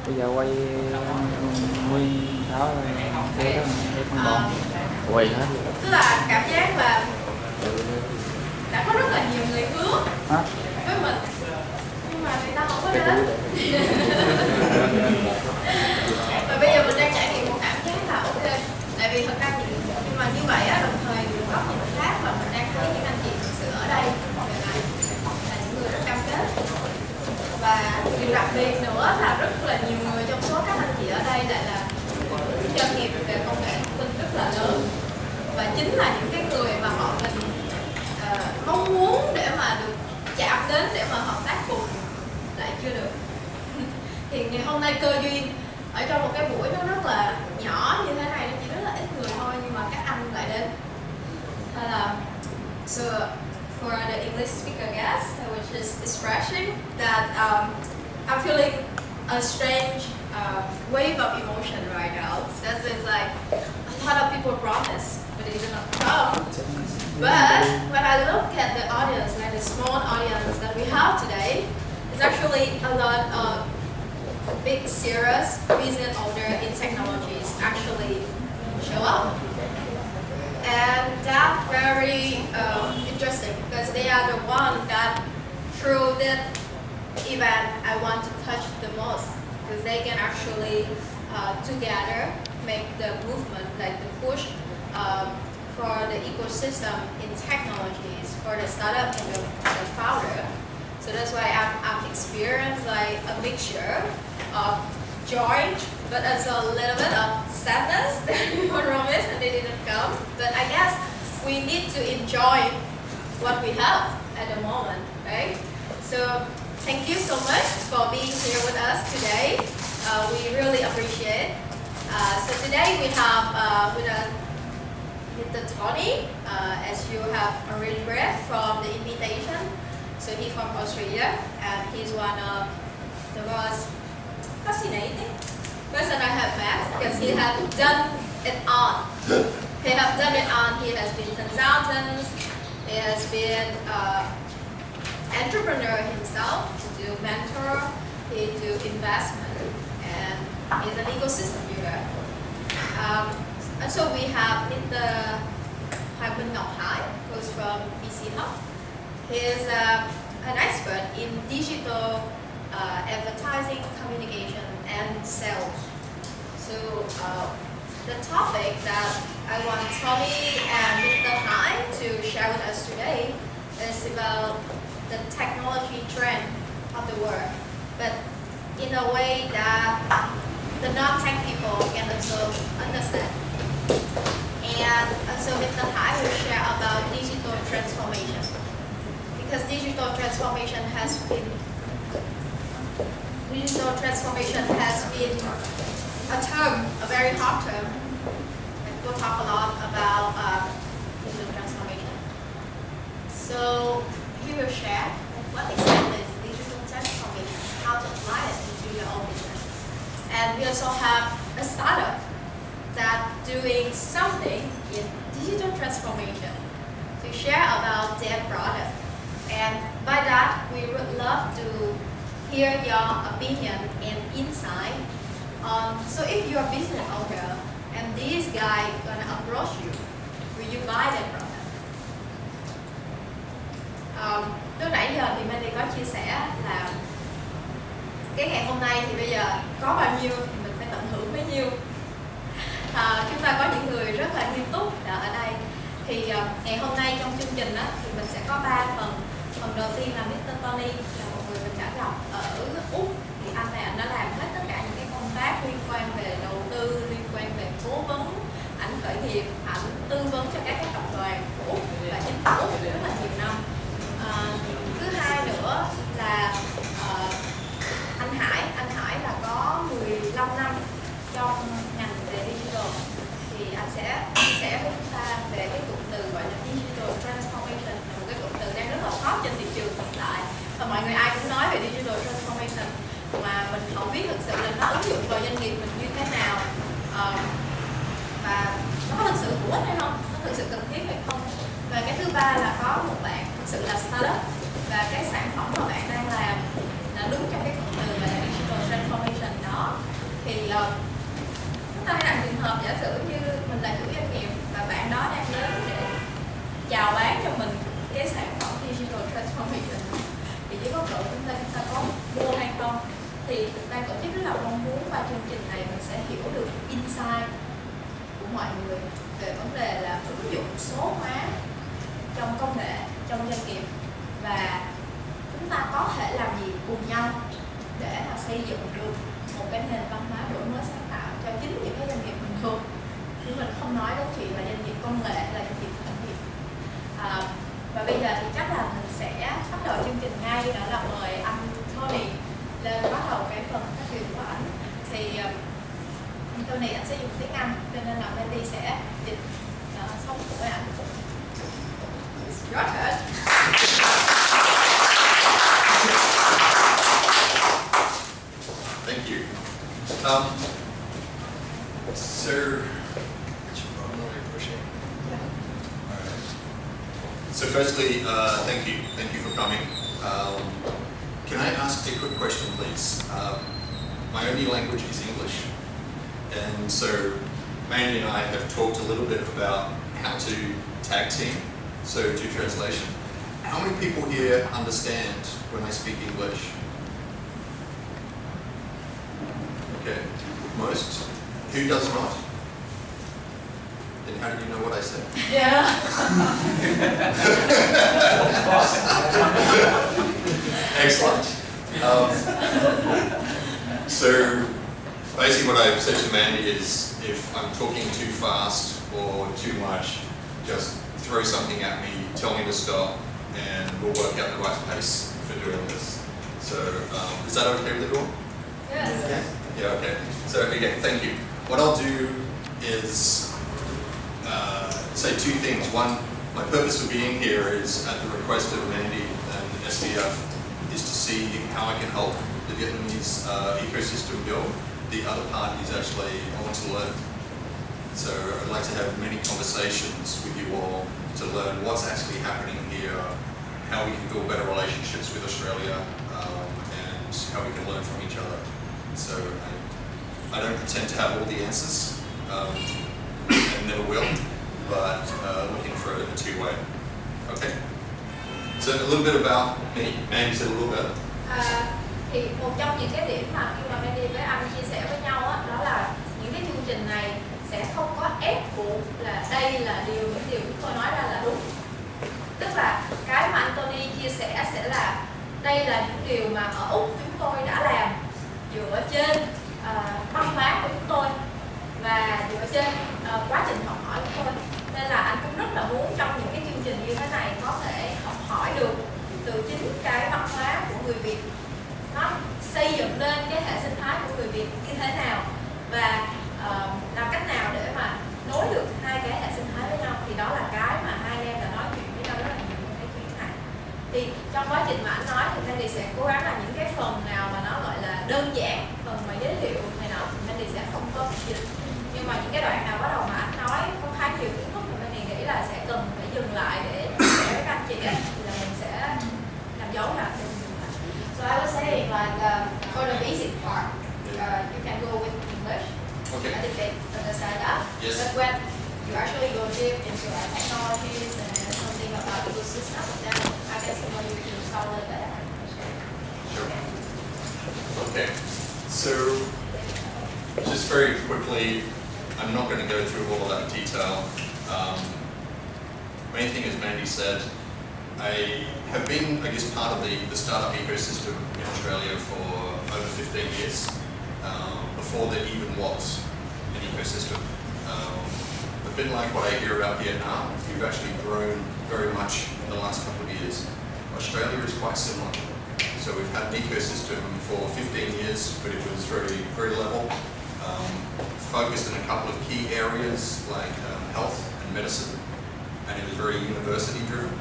Bây giờ quay nguyên đó để phân bón quay hết. Tức là cảm giác là đã có rất là nhiều người hứa với mình nhưng mà người ta không có đến. Và bây giờ mình đang trải nghiệm một cảm giác là ok, tại vì thật ra thì nhưng mà như vậy á, đồng thời một góc nhìn khác và mình đang thấy những anh chị thực sự ở đây là những người rất cam kết. Và điều đặc biệt nữa là rất là nhiều người trong số các anh chị ở đây lại là doanh nghiệp về công nghệ thông tin rất là lớn, và chính là những cái người mà họ mình mong muốn để mà được chạm đến để mà hợp tác cùng lại chưa được. Thì ngày hôm nay cơ duyên ở trong một cái buổi nó rất là nhỏ như thế này, nó chỉ rất là ít người thôi, nhưng mà các anh lại đến. Hay là so for the English speaker guest, which is refreshing that I'm feeling a strange wave of emotion right now. So it's like a lot of people promise, but they did not come. But when I look at the audience, like the small audience that we have today, it's actually a lot of big, serious business owner in technologies actually show up. And that's very interesting because they are the one that through that event I want to touch the most, because they can actually together make the movement, like the push for the ecosystem in technologies for the startup and the founder. So that's why I've experienced like a mixture of joy, but also a little bit of sadness that people promised and they didn't come. But I guess we need to enjoy what we have at the moment, right? So thank you so much for being here with us today. We really appreciate. So today we have with us Mr. Tony, as you have already read from the invitation. So he's from Australia and he's one of the most fascinating person I have met because he has done it on. He has done it on. He has been consultant. He has been entrepreneur himself to do mentor. He do investment and he's an ecosystem builder. And so we have Mr. Hoài Minh Ngọc Hải, who's from VC Hub. He is an expert in digital advertising, communication, and sales. So the topic that I want Tommy and Mr. Hai to share with us today is about the technology trend of the world, but in a way that the non-tech people can also understand. And so Mr. Hai will share about digital transformation, because digital transformation has been a term, a very hot term. People talk a lot about digital transformation. So he will share what exactly is digital transformation, how to apply it into your own business. And we also have a startup that doing something in digital transformation to share about their product. And by that, we would love to hear your opinion and insight on, so if you're a business owner and this guy gonna approach you, will you buy that product? Lúc nãy giờ thì Mandy có chia sẻ là cái ngày hôm nay thì bây giờ có bao nhiêu thì mình phải tận hưởng bấy nhiêu. Chúng ta có những người rất là nghiêm túc ở đây. Thì ngày hôm nay trong chương trình thì mình sẽ có 3 phần. Phần đầu tiên là Mr. Tony, là một người mình đã gặp ở Úc. Thì anh này anh đã làm hết tất cả những cái công tác liên quan về đầu tư, liên quan về cố vấn, ảnh khởi nghiệp, ảnh tư vấn cho các cái tập đoàn của Úc và chính phủ Úc rất là nhiều năm. Thứ hai nữa là anh Hải là có 15 năm trong ngành về digital. Thì anh sẽ chia sẻ với chúng ta về cái cụm từ gọi là digital transformation, là một cái cụm từ đang rất là hot trên thị trường hiện tại, và mọi người ai cũng nói về digital transformation mà mình không biết thực sự là nó ứng dụng vào doanh nghiệp mình như thế nào, và nó có thực sự hữu ích hay không, nó thực sự cần thiết hay không. Và cái thứ ba là có một bạn thực sự là startup và cái sản phẩm mà bạn đang làm là đúng trong cái cụm từ gọi là digital transformation đó. Thì chúng ta hãy đặt trường hợp giả sử như mình là chủ doanh nghiệp và bạn đó đang đến để chào bán cho mình cái sản phẩm digital transformation, thì với góc độ chúng ta có mua hay không, thì ban tổ chức rất là mong muốn qua chương trình này mình sẽ hiểu được insight của mọi người về vấn đề là ứng dụng số hóa trong công nghệ, trong doanh nghiệp, và chúng ta có thể làm gì cùng nhau để mà xây dựng được một cái nền văn hóa đổi mới sáng tạo cho chính những cái doanh nghiệp bình thường, chứ mình không nói đến chuyện là doanh nghiệp công nghệ hay là doanh nghiệp khởi nghiệp. Và bây giờ thì chắc là mình sẽ bắt đầu chương trình ngay, đó là mời anh Tony lên bắt đầu cái phần phát biểu của anh. Thì anh Tony anh sẽ dùng tiếng Anh, cho nên là Mandy sẽ dịch xong của anh. Your turn. Thank you. So, which button are we pushing? Yeah. All right. So firstly, thank you for coming. Can I ask a quick question, please? My only language is English, and so Mandy and I have talked a little bit about how to tag team, so do translation. How many people here understand when I speak English? Okay, most. Who does not? Then how do you know what I said? Yeah. Excellent. So basically what I've said to Mandy is if I'm talking too fast or too much, just throw something at me, tell me to stop, and we'll work out the right pace for doing this. So is that okay with everyone? Yes. Yeah, okay. So again, thank you. What I'll do is say two things. One, my purpose for being here is at the request of Mandy and SDF is to see how I can help the Vietnamese ecosystem build. The other part is actually I want to learn. So I'd like to have many conversations with you all to learn what's actually happening here, how we can build better relationships with Australia, and how we can learn from each other. So I don't pretend to have all the answers, and never will, but looking for a two-way. Okay. So a little bit about me. Mandy said a little bit. Thì một trong những cái điểm mà khi mà Mandy với anh chia sẻ với nhau á, đó là những cái chương trình này sẽ không có ép buộc là đây là những điều chúng tôi nói ra là đúng. Tức là cái mà anh Tony chia sẻ sẽ là đây là những điều mà ở Úc chúng tôi đã làm dựa trên văn hóa của chúng tôi và dựa trên quá trình học hỏi của tôi. Nên là anh cũng rất là muốn trong những cái chương trình như thế này có thể học hỏi được từ chính cái văn hóa của người Việt, nó xây dựng nên cái hệ sinh thái của người Việt như thế nào và làm cách nào để mà nối được hai cái hệ sinh thái với nhau. Thì đó là cái mà hai em đã nói chuyện với nhau rất là nhiều trong cái chuyến này. Thì trong quá trình mà anh nói thì Mandy sẽ cố gắng là những cái phần nào mà nó gọi là đơn giản, phần mà giới thiệu này nọ thì Mandy sẽ không có dịch. Nhưng mà những cái đoạn nào bắt đầu mà anh nói có khá nhiều kiến thức mà Mandy nghĩ là sẽ cần phải dừng lại để các anh chị ấy, thì là mình sẽ làm dấu lại. So I was saying like for the basic part, you can go with English. Okay. I think they understand that. Yes. But when you actually go deep into technologies and something about the ecosystem, then I guess you can start with that. Sure. Okay. So just very quickly, I'm not going to go through all of that detail. Main thing, as Mandy said, I have been, I guess, part of the startup ecosystem in Australia for over 15 years, before there even was an ecosystem. A bit like what I hear about Vietnam, we've actually grown very much in the last couple of years. Australia is quite similar. So we've had an ecosystem for 15 years, but it was very, very level, focused in a couple of key areas like health and medicine, and it was very university driven.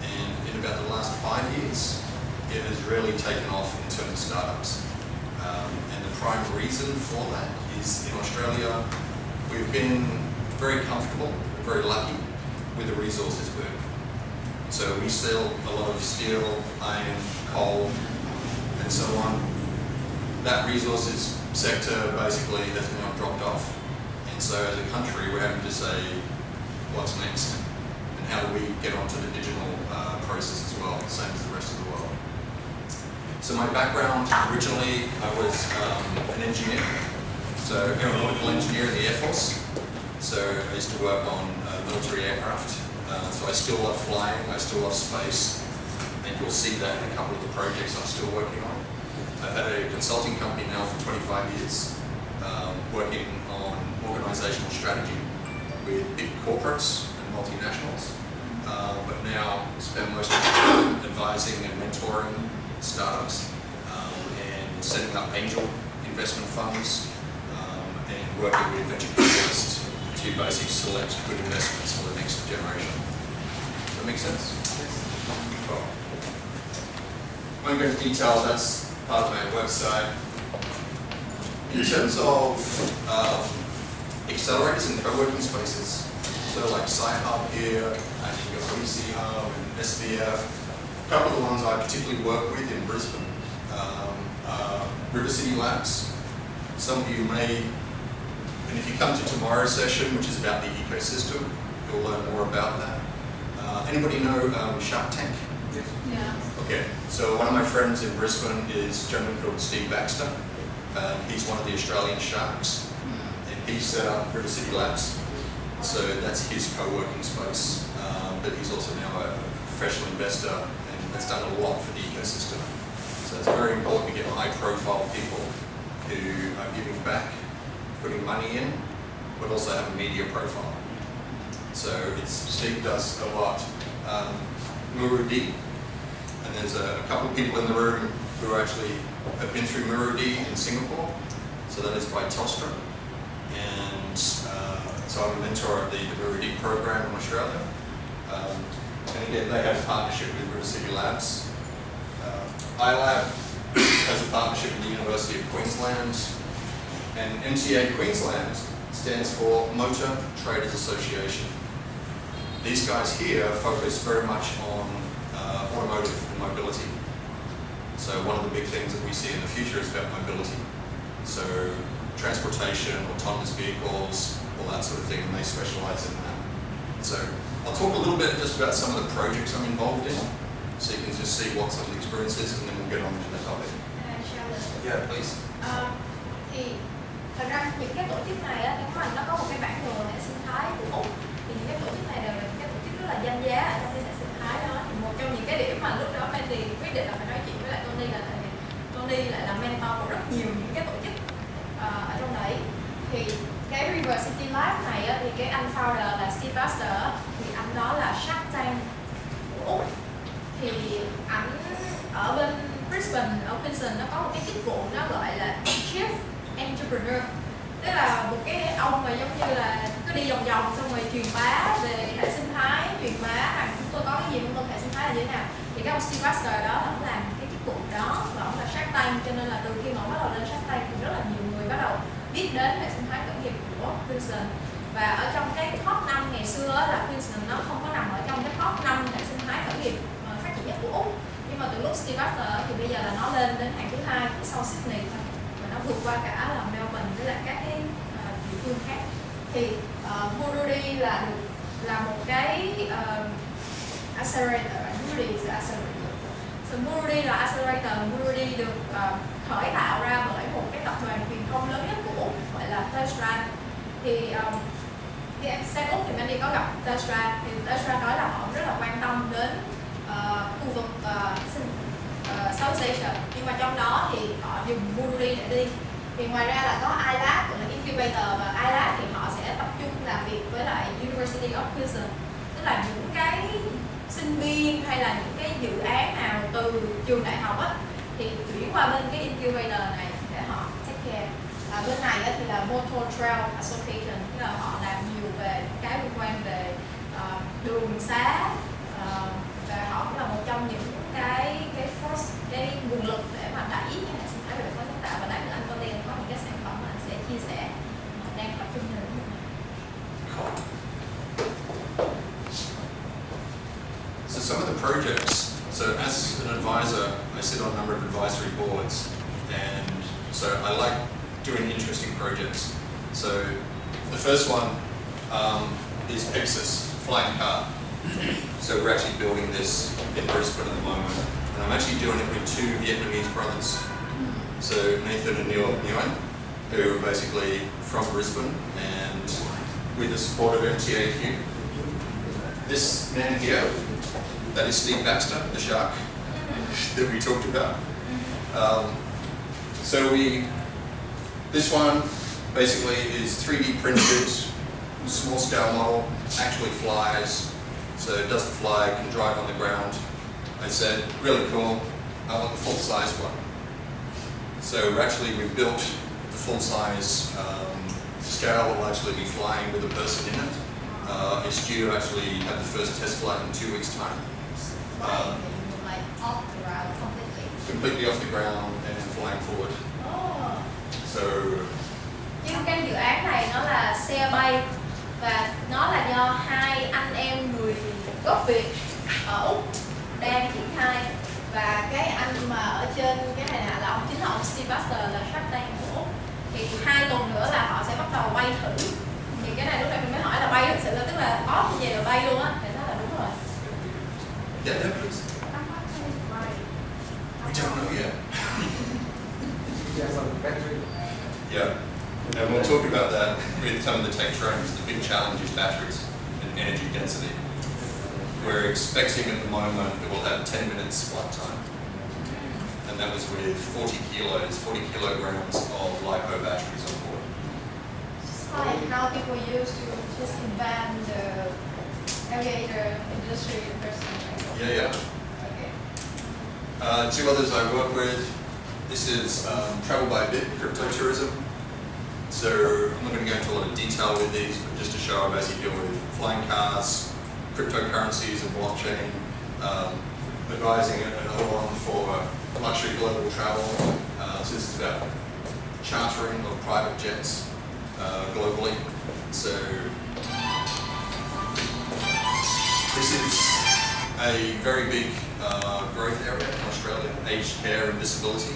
And in about the last 5 years, it has really taken off in terms of startups. And the prime reason for that is in Australia, we've been very comfortable, very lucky with the resources boom. So we sell a lot of steel, iron, coal, and so on. that resources sector basically has now dropped off. And so as a country, we're having to say, what's next? And how do we get onto the digital process as well, same as the rest of the world? So my background, originally I was an engineer, so aeronautical engineer in the Air Force. So I used to work on military aircraft. So I still love flying, I still love space, and you'll see that in a couple of the projects I'm still working on. I've had a consulting company now for 25 years, working on organizational strategy with big corporates and multinationals, but now spend most of my time advising and mentoring startups and setting up angel investment funds and working with venture capitalists to basically select good investments for the next generation. Does that make sense? Cool. I won't go into detail, that's part of my website. In terms of accelerators and co-working spaces, so like Sci-Hub here, and you've got VC Hub and SVF. A couple of the ones I particularly work with in Brisbane, River City Labs. Some of you may, and if you come to tomorrow's session, which is about the ecosystem, you'll learn more about that. Anybody know Shark Tank? Yes. Yeah. Okay, so one of my friends in Brisbane is a gentleman called Steve Baxter. He's one of the Australian sharks, and he set up River City Labs. So that's his co-working space, but he's also now a professional investor and has done a lot for the ecosystem. So it's very important to get high-profile people who are giving back, putting money in, but also have a media profile. So Steve does a lot. Murudi, and there's a couple of people in the room who actually have been through Murudi in Singapore. So that is by Telstra. And so I'm a mentor of the Murudi program in Australia. And again, they have a partnership with River City Labs. iLab has a partnership with the University of Queensland. And MTA Queensland stands for Motor Traders Association. These guys here focus very much on automotive and mobility. So one of the big things that we see in the future is about mobility. So transportation, autonomous vehicles, all that sort of thing, and they specialize in that. So I'll talk a little bit just about some of the projects I'm involved in, so you can just see what some of the experience is, and then we'll get on to the topic. Yeah, please. Thì thật ra những cái tổ chức này á, nếu mà nó có một cái bản đồ hệ sinh thái của Úc, thì những cái tổ chức này đều là những cái tổ chức rất là danh giá ở trong cái hệ sinh thái đó. Thì một trong những cái điểm mà lúc đó Mandy quyết định là phải nói chuyện với lại Tony là tại vì Tony lại là mentor của rất nhiều những cái tổ chức ở trong đấy. Thì cái River City Lab này á, thì cái anh founder là Steve Baxter, thì anh đó là Shark Tank của Úc. Thì ảnh ở bên Brisbane, ở Queensland nó có một cái chức vụ nó gọi là Chief Entrepreneur, tức là một cái ông mà giống như là cứ đi vòng vòng xong rồi truyền bá về hệ sinh thái, truyền bá rằng chúng tôi có cái gì trong hệ sinh thái là như thế nào. Thì cái ông Steve Baxter đó ông làm cái chức vụ đó và ông là Shark Tank, cho nên là từ khi mà ông bắt đầu lên Shark Tank thì rất là nhiều người bắt đầu biết đến hệ sinh thái khởi nghiệp của Queensland. Và ở trong cái top 5 ngày xưa là Queensland nó không có nằm ở trong cái top 5 hệ sinh thái khởi nghiệp phát triển nhất của Úc. Nhưng mà từ lúc Steve Baxter thì bây giờ là nó lên đến hàng thứ 2 sau Sydney thôi, và nó vượt qua cả là Melbourne với lại các cái địa phương khác. Thì Murudi là một cái accelerator. Murudi is the accelerator. So Murudi là accelerator. Murudi được khởi tạo ra bởi một cái tập đoàn truyền thông lớn nhất của Úc gọi là Telstra. Thì khi em sang Úc thì Mandy có gặp Telstra, thì Telstra nói là họ rất là quan tâm đến khu vực South Asia, nhưng mà trong đó thì họ dùng Murudi để đi. Thì ngoài ra là có iLab, gọi là incubator, và iLab thì họ sẽ tập trung làm việc với lại University of Queensland, tức là những cái sinh viên hay là những cái dự án nào từ trường đại học á thì chuyển qua bên cái incubator này để họ take care. Bên này á thì là Motor Trail Association, tức là họ làm nhiều về cái liên quan về đường xá, và họ cũng là một trong những cái force, cái nguồn lực để mà đẩy cái hệ sinh thái về đổi mới sáng tạo. Và lát nữa anh Tony có những cái sản phẩm mà anh sẽ chia sẻ đang tập trung vào lĩnh vực này. So some of the projects, so as an advisor, I sit on a number of advisory boards, and So I like doing interesting projects. So the first one is Pegasus, flying car. So we're actually building this in Brisbane at the moment. And I'm actually doing it with two Vietnamese brothers. So Nathan and Nguyen, who are basically from Brisbane, and with the support of MTAQ. This man here, that is Steve Baxter, the shark that we talked about. This one basically is 3D printed, small scale model, actually flies, so it doesn't fly, can drive on the ground. I said, really cool, I want the full size one. So we've built the full size scale will actually be flying with a person in it. It's due to actually have the first test flight in 2 weeks' time. Like off the ground completely. Completely off the ground and flying forward. Oh. So Nhưng cái dự án này nó là xe bay và nó là do hai anh em người gốc Việt ở Úc đang triển khai, và cái anh mà ở trên cái này nè là chính là ông Steve Baxter, là Shark Tank của Úc. Thì 2 tuần nữa là họ sẽ bắt đầu bay thử. Thì cái này lúc này mình mới hỏi là bay thực sự là tức là có như vậy là bay luôn á, thì đó là đúng rồi. yeah, please. We don't know yet. Yeah, and we'll talk about that with some of the tech trends. The big challenge is batteries and energy density. We're expecting at the moment that we'll have 10 minutes flight time. And that was with 40 kilograms of LiPo batteries on board. It's like how people used to just invent the aviator industry in person. Yeah. Okay. Two others I work with. This is Travel by Bit, crypto tourism. So I'm not going to go into a lot of detail with these, but just to show I basically deal with flying cars, cryptocurrencies and blockchain, advising another one for luxury global travel. So this is about chartering of private jets globally. So this is a very big growth area in Australia, aged care and disability.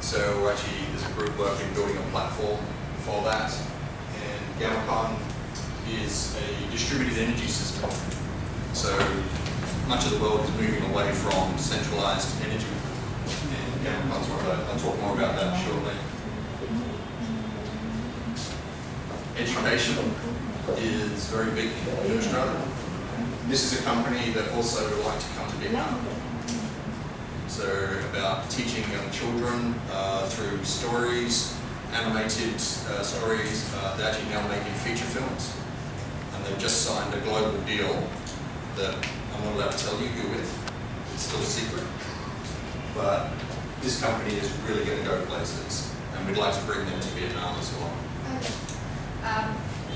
So actually there's a group working building a platform for that. And Gamapon is a distributed energy system. So much of the world is moving away from centralized energy. And Gamapon's one of those. I'll talk more about that shortly. Education is very big in Australia. This is a company that also would like to come to Vietnam. So about teaching young children through stories, animated stories. They're actually now making feature films. And they've just signed a global deal that I'm not allowed to tell you who with. It's still a secret. But this company is really going to go places. And we'd like to bring them to Vietnam as well.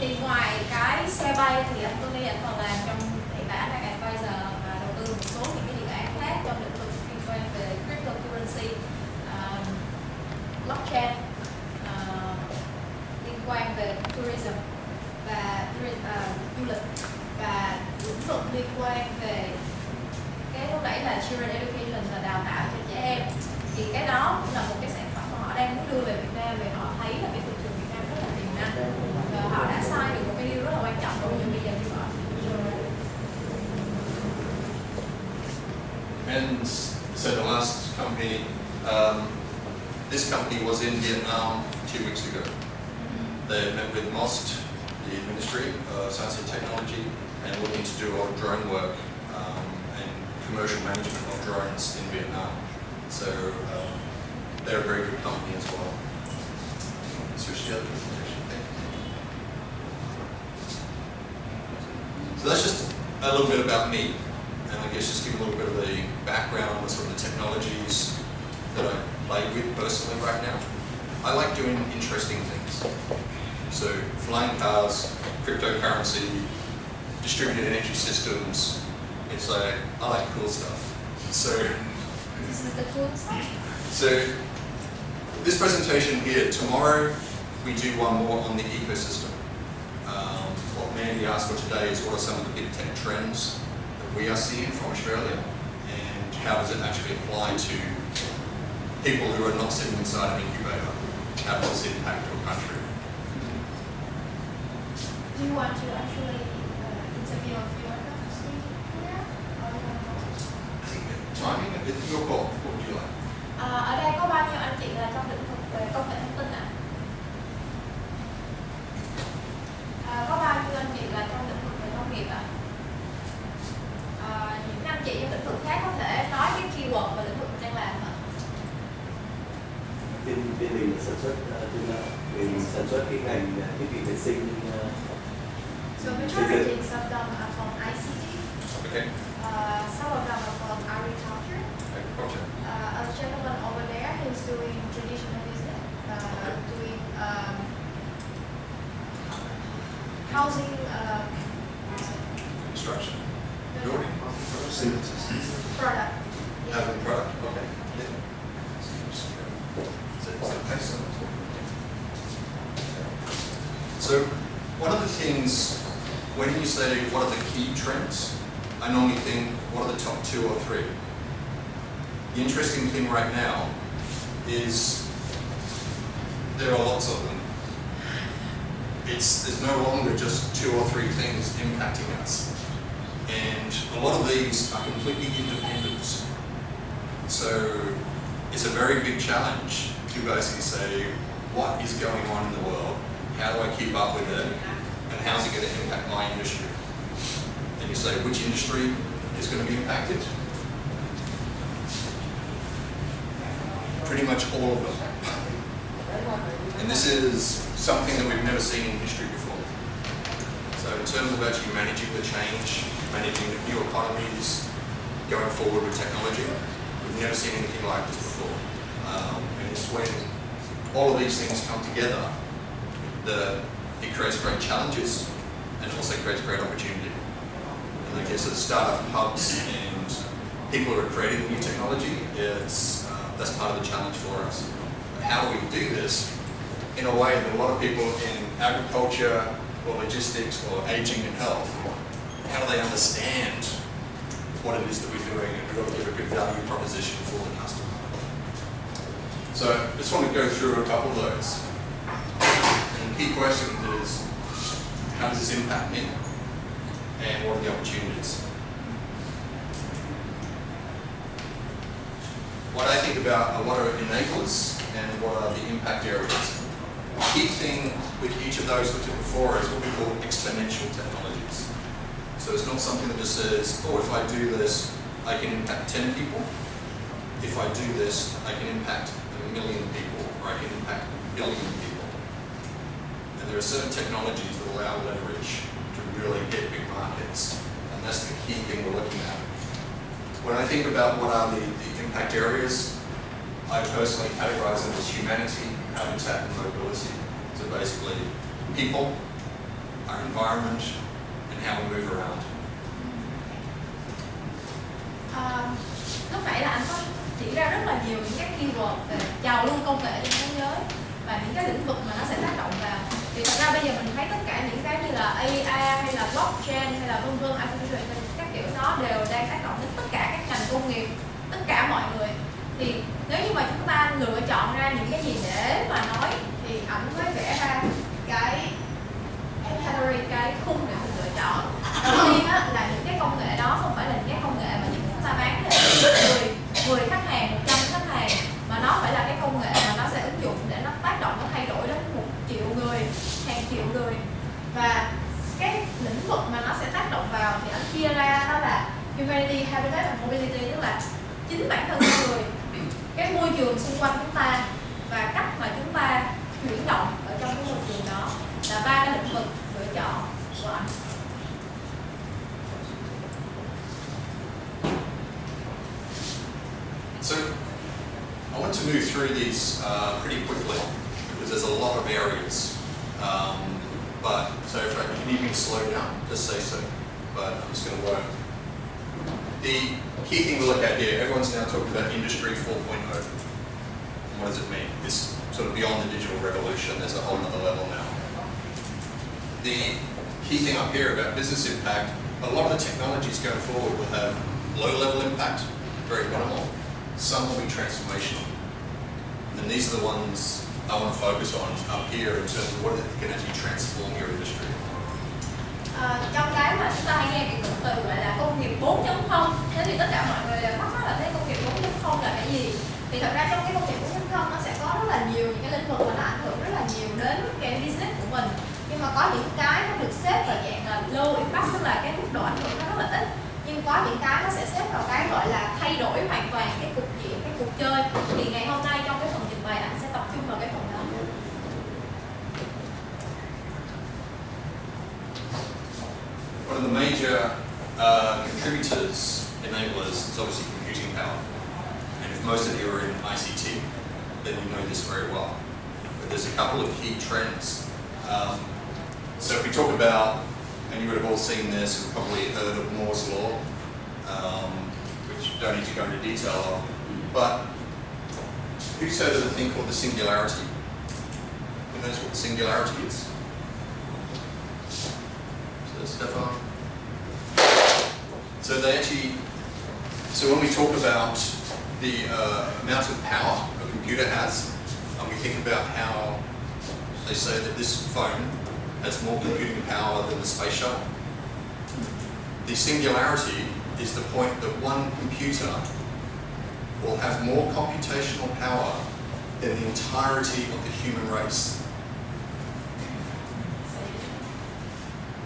Thì ngoài cái xe bay thì anh Tony anh còn làm trong hiện tại anh đang advisor và đầu tư một số những cái dự án khác trong lĩnh vực liên quan về cryptocurrency, blockchain, liên quan về tourism và du lịch, và lĩnh vực liên quan về cái lúc nãy là children education, là đào tạo cho trẻ em. Thì cái đó cũng là một cái sản phẩm mà họ đang muốn đưa về Việt Nam, vì họ thấy là cái thị trường Việt Nam rất là tiềm năng. Họ đã sign được một cái deal rất là quan trọng rồi, nhưng bây giờ thì họ. And so the last company, this company was in Vietnam 2 weeks ago. They met with MOST, the Ministry of Science and Technology, and looking to do a lot of drone work and commercial management of drones in Vietnam. So they're a very good company as well. Switch to the other presentation. So that's just a little bit about me, and I guess just give a little bit of the background on sort of the technologies that I play with personally right now. I like doing interesting things. So flying cars, cryptocurrency, distributed energy systems. It's like, I like cool stuff. So This is the cool stuff. So this presentation here, tomorrow we do one more on the ecosystem. What Mandy asked for today is what are some of the big tech trends that we are seeing from Australia, and how does it actually apply to people who are not sitting inside an incubator. impact to a country. Do you want to actually interview a few of them to see here? I think timing, it's your call. What would you like? Ở đây có bao nhiêu anh chị là trong lĩnh vực về công nghệ thông tin ạ? Có bao nhiêu anh chị là trong lĩnh vực về nông nghiệp ạ? Những anh chị trong lĩnh vực khác có thể nói cái keyword về lĩnh vực mình đang làm ạ? Bên mình sản xuất mình sản xuất cái ngành thiết bị vệ sinh. So majority of them are from ICT. Okay. Some of them are from agriculture. Agriculture. A gentleman over there who's doing traditional business, doing housing, Construction. Building. product. Having product. Okay. Yeah. So one of the things, when you say what are the key trends, I normally think what are the top 2 or 3. The interesting thing right now is there are lots of them. There's no longer just 2 or 3 things impacting us. And a lot of these are completely independent. So it's a very big challenge to basically say, what is going on in the world? How do I keep up with it? And how's it going to impact my industry? And you say, which industry is going to be impacted? Pretty much all of them. And this is something that we've never seen in history before. So in terms of actually managing the change, managing the new economies, going forward with technology, we've never seen anything like this before. And it's when all of these things come together that it creates great challenges and also creates great opportunity. And I guess as startup hubs and people who are creating new technology, that's part of the challenge for us. But how do we do this in a way that a lot of people in agriculture or logistics or aging and health, how do they understand what it is that we're doing, and we've got to give a good value proposition for the customer. So I just want to go through a couple of those. And the key question is, how does this impact me? And what are the opportunities? What I think about are what are enablers and what are the impact areas. The key thing with each of those we took before is what we call exponential technologies. So it's not something that just says, oh, if I do this, I can impact 10 people. If I do this, I can impact 1 million people, or I can impact 1 billion people. And there are certain technologies that allow leverage to really hit big markets. And that's the key thing we're looking at. When I think about what are the impact areas, I personally categorize them as humanity, habitat, and mobility. So basically, people, our environment, and how we move around. Lúc nãy là anh có chỉ ra rất là nhiều những cái keyword về trào lưu công nghệ trên thế giới và những cái lĩnh vực mà nó sẽ tác động vào. Thì thật ra bây giờ mình thấy tất cả những cái như là AI hay là blockchain hay là vân vân, artificial intelligence, các kiểu nó đều đang tác động đến tất cả các ngành công nghiệp, tất cả mọi người. Thì nếu như mà chúng ta lựa chọn ra những cái gì để mà nói thì ảnh mới vẽ ra cái category, cái khung để mình lựa chọn. Đầu tiên á, là những cái công nghệ đó không phải là những cái công nghệ mà giúp chúng ta bán cho 10 khách hàng, 100 khách hàng, mà nó phải là cái công nghệ mà nó sẽ ứng dụng để nó tác động, nó thay đổi đến 1 triệu người, hàng triệu người. Và cái lĩnh vực mà nó sẽ tác động vào thì anh chia ra đó là humanity, habitat và mobility, tức là chính bản thân con người, cái môi trường xung quanh chúng ta và cách mà chúng ta chuyển động ở trong cái môi trường đó, là 3 cái lĩnh vực lựa chọn của anh. So I want to move through these pretty quickly because there's a lot of areas. So if you need me to slow down, just say so. But I'm just going to work. The key thing to look at here, everyone's now talking about Industry 4.0. And what does it mean? It's sort of beyond the digital revolution. There's a whole other level now. The key thing up here about business impact, a lot of the technologies going forward will have low-level impact, very minimal. Some will be transformational. And these are the ones I want to focus on up here in terms of what it can actually transform your industry. Trong cái mà chúng ta hay nghe cái cụm từ gọi là công nghiệp 4.0, thế thì tất cả mọi người đều thắc mắc là thế công nghiệp 4.0 là cái gì? Thì thật ra trong cái công nghiệp 4.0 nó sẽ có rất là nhiều những cái lĩnh vực mà nó ảnh hưởng rất là nhiều đến cái business của mình. Nhưng mà có những cái nó được xếp vào dạng là low impact, tức là cái mức độ ảnh hưởng nó rất là ít. Nhưng có những cái nó sẽ xếp vào cái gọi là thay đổi hoàn toàn cái cục diện, cái cuộc chơi. Thì ngày hôm nay trong cái phần trình bày anh sẽ tập trung vào cái phần đó. One of the major contributors, enablers, is obviously computing power. And if most of you are in ICT, then you know this very well. But there's a couple of key trends. So if we talk about, and you would have all seen this, you've probably heard of Moore's Law, which you don't need to go into detail on. But who's heard of the thing called the singularity? Who knows what the singularity is? Stefan. So when we talk about the amount of power a computer has, and we think about how they say that this phone has more computing power than the space shuttle, the singularity is the point that one computer will have more computational power than the entirety of the human race.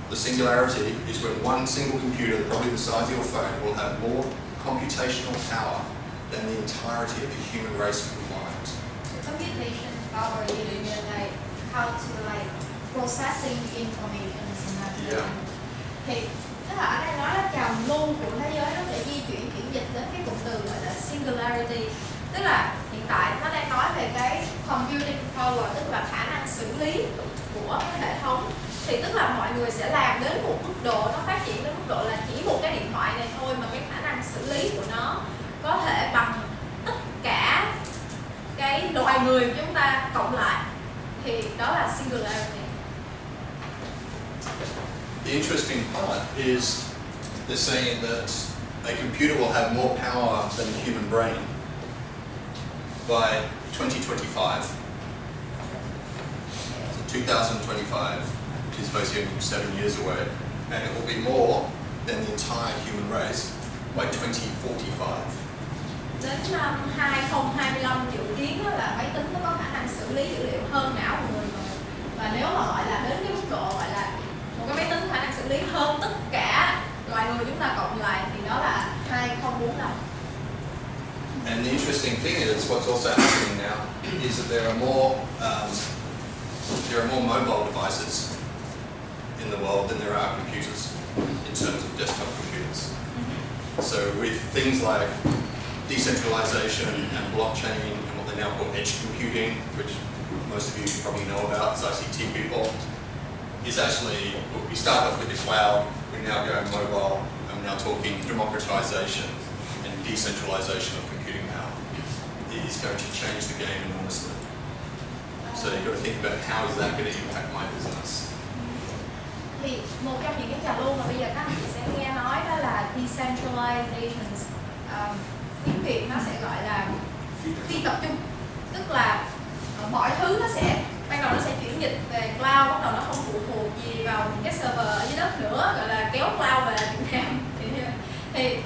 The singularity is when one single computer, probably the size of your phone, will have more computational power than the entirety of the human race combined. Computation power is like how to like processing information and that. Yeah. Thì tức là anh đang nói là trào lưu của thế giới nó sẽ di chuyển chuyển dịch đến cái cụm từ gọi là singularity. Tức là hiện tại nó đang nói về cái computing power, tức là khả năng xử lý của cái hệ thống. Thì tức là mọi người sẽ làm đến một mức độ, nó phát triển đến mức độ là chỉ một cái điện thoại này thôi mà cái khả năng xử lý của nó có thể bằng tất cả cái loài người của chúng ta cộng lại. Thì đó là singularity. The interesting part is they're saying that a computer will have more power than the human brain by 2025. So 2025. Is basically 7 years away, and it will be more than the entire human race by 2045. Đến năm 2025 dự kiến là máy tính nó có khả năng xử lý dữ liệu hơn não của người rồi. Và nếu mà gọi là đến cái mức độ gọi là một cái máy tính khả năng xử lý hơn tất cả loài người chúng ta cộng lại thì đó là 2045. And the interesting thing is, what's also happening now is that there are more mobile devices in the world than there are computers in terms of desktop computers. So with things like decentralization and blockchain and what they now call edge computing, which most of you probably know about as ICT people, is actually, we start off with the cloud, we're now going mobile, and we're now talking democratization and decentralization of computing power. It is going to change the game enormously. So you've got to think about how is that going to impact my business. Thì một trong những cái trào lưu mà bây giờ các anh chị sẽ nghe nói đó là decentralization. Tiếng Việt nó sẽ gọi là phi tập trung, tức là mọi thứ nó sẽ ban đầu nó sẽ chuyển dịch về cloud, bắt đầu nó không phụ thuộc gì vào những cái server ở dưới đất nữa, gọi là kéo cloud về Việt Nam. Thì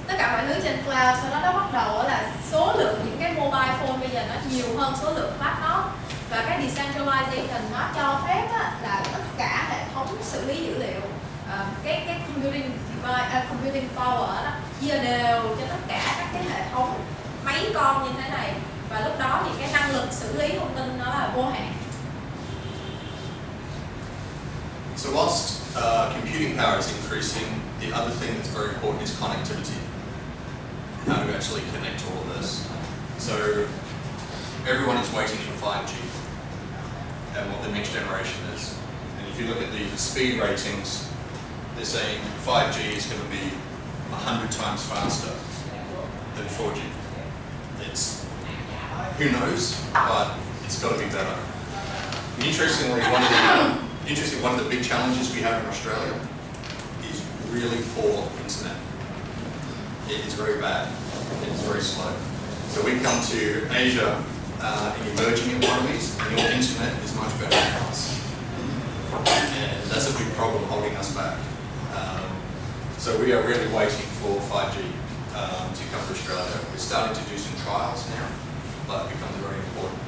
tất cả mọi thứ trên cloud, sau đó nó bắt đầu là số lượng những cái mobile phone bây giờ nó nhiều hơn số lượng laptop. Và cái decentralization nó cho phép là tất cả hệ thống xử lý dữ liệu, cái computing power nó chia đều cho tất cả các cái hệ thống mấy con như thế này, và lúc đó thì cái năng lực xử lý thông tin nó là vô hạn. So whilst computing power is increasing, the other thing that's very important is connectivity. How to actually connect all of this. So everyone is waiting for 5G and what the next generation is. And if you look at the speed ratings, they're saying 5G is going to be 100 times faster than 4G. It's, who knows, but it's got to be better. Interestingly, one of the big challenges we have in Australia is really poor internet. It is very bad. It is very slow. So we come to Asia in emerging economies, and your internet is much better than ours. And that's a big problem holding us back. So we are really waiting for 5G to come to Australia. We're starting to do some trials now, but it becomes very important.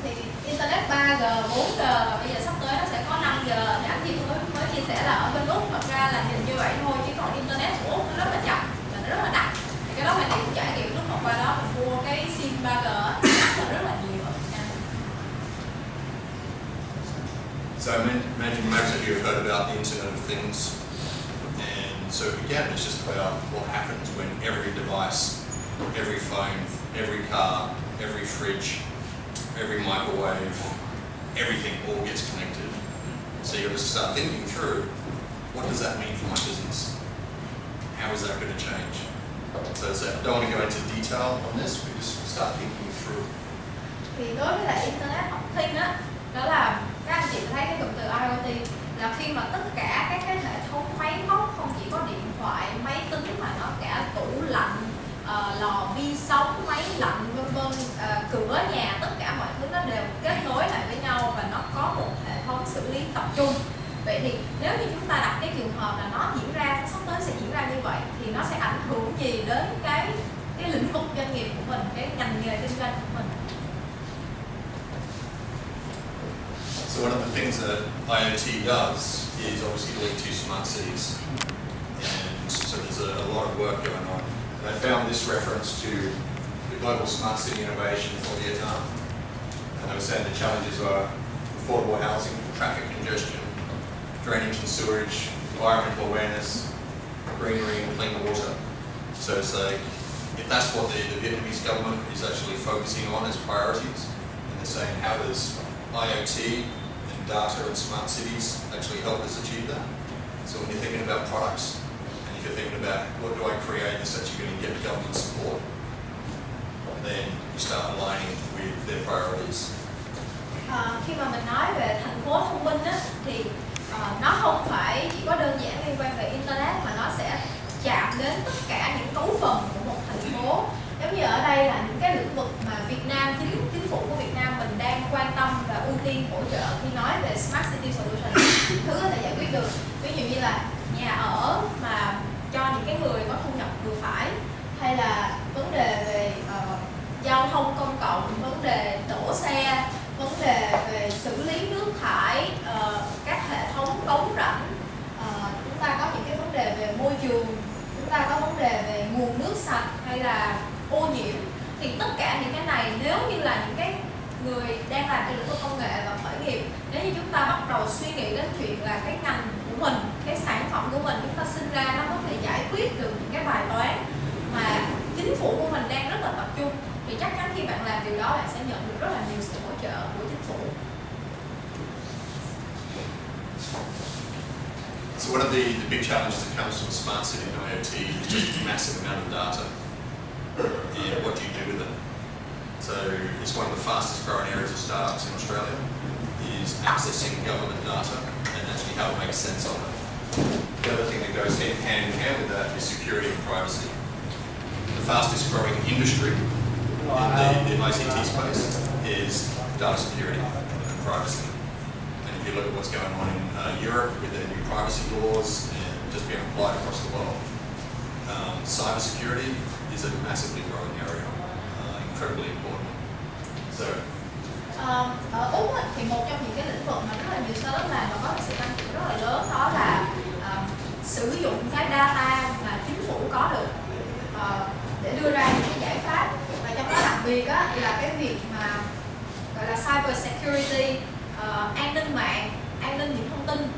Thì Internet 3G, 4G, bây giờ sắp tới nó sẽ có 5G. Thì anh Chi mới chia sẻ là ở bên Úc thật ra là nhìn như vậy thôi, chứ còn Internet của Úc nó rất là chậm và nó rất là đắt. Thì cái đó mình cũng trải nghiệm lúc mà qua đó mình mua cái SIM 3G đắt hơn rất là nhiều ở Việt Nam. So I imagine most of you have heard about the Internet of Things. And so again, it's just about what happens when every device, every phone, every car, every fridge, every microwave, everything all gets connected. So you've got to start thinking through, what does that mean for my business? How is that going to change? So I don't want to go into detail on this, we just start thinking through. Thì đối với lại Internet of Things á, đó là các anh chị thấy cái cụm từ IoT là khi mà tất cả các cái hệ thống máy móc, không chỉ có điện thoại, máy tính mà nó cả tủ lạnh, lò vi sóng, máy lạnh vân vân, cửa nhà, tất cả mọi thứ nó đều kết nối lại với nhau và nó có một hệ thống xử lý tập trung. Vậy thì nếu như chúng ta đặt cái trường hợp là nó diễn ra, sắp tới sẽ diễn ra như vậy, thì nó sẽ ảnh hưởng gì đến cái lĩnh vực doanh nghiệp của mình, cái ngành nghề kinh doanh của mình? So one of the things that IoT does is obviously link to smart cities. And so there's a lot of work going on. And I found this reference to the Global Smart City Innovation for Vietnam. And I was saying the challenges are affordable housing, traffic congestion, drainage and sewerage, environmental awareness, greenery and clean water. So it's like, if that's what the Vietnamese government is actually focusing on as priorities, and they're saying how does IoT and data and smart cities actually help us achieve that? So when you're thinking about products, and if you're thinking about what do I create that's actually going to get government support, then you start aligning with their priorities. Khi mà mình nói về thành phố thông minh á, thì nó không phải chỉ có đơn giản liên quan về Internet mà nó sẽ chạm đến tất cả những cấu phần của một thành phố. Giống như ở đây là những cái lĩnh vực mà Việt Nam, chính phủ của Việt Nam mình đang quan tâm và ưu tiên hỗ trợ khi nói về Smart City Solution, thứ có thể giải quyết được. Ví dụ như là nhà ở mà cho những cái người có thu nhập vừa phải, hay là vấn đề về giao thông công cộng, vấn đề đổ xe, vấn đề về xử lý nước thải, các hệ thống cống rãnh, chúng ta có những cái vấn đề về môi trường, chúng ta có vấn đề về nguồn nước sạch hay là ô nhiễm. Thì tất cả những cái này nếu như là những cái người đang làm trong lĩnh vực công nghệ và khởi nghiệp, nếu như chúng ta bắt đầu suy nghĩ đến chuyện là cái ngành của mình, cái sản phẩm của mình chúng ta sinh ra nó có thể giải quyết được những cái bài toán mà chính phủ của mình đang rất là tập trung, thì chắc chắn khi bạn làm điều đó bạn sẽ nhận được rất là nhiều sự hỗ trợ của chính phủ. So one of the big challenges that comes from smart city and IoT is just a massive amount of data. And what do you do with it? So it's one of the fastest growing areas of startups in Australia is accessing government data and actually how to make sense of it. The other thing that goes hand in hand with that is security and privacy. The fastest growing industry in the ICT space is data security and privacy. And if you look at what's going on in Europe with their new privacy laws and just being applied across the world, cybersecurity is a massively growing area, incredibly important. So, ở Úc thì một trong những cái lĩnh vực mà rất là nhiều startup làm và có sự tăng trưởng rất là lớn đó là sử dụng cái data mà chính phủ có được để đưa ra những cái giải pháp, và trong đó đặc biệt á, là cái việc mà gọi là cyber security, an ninh mạng, an ninh những thông tin,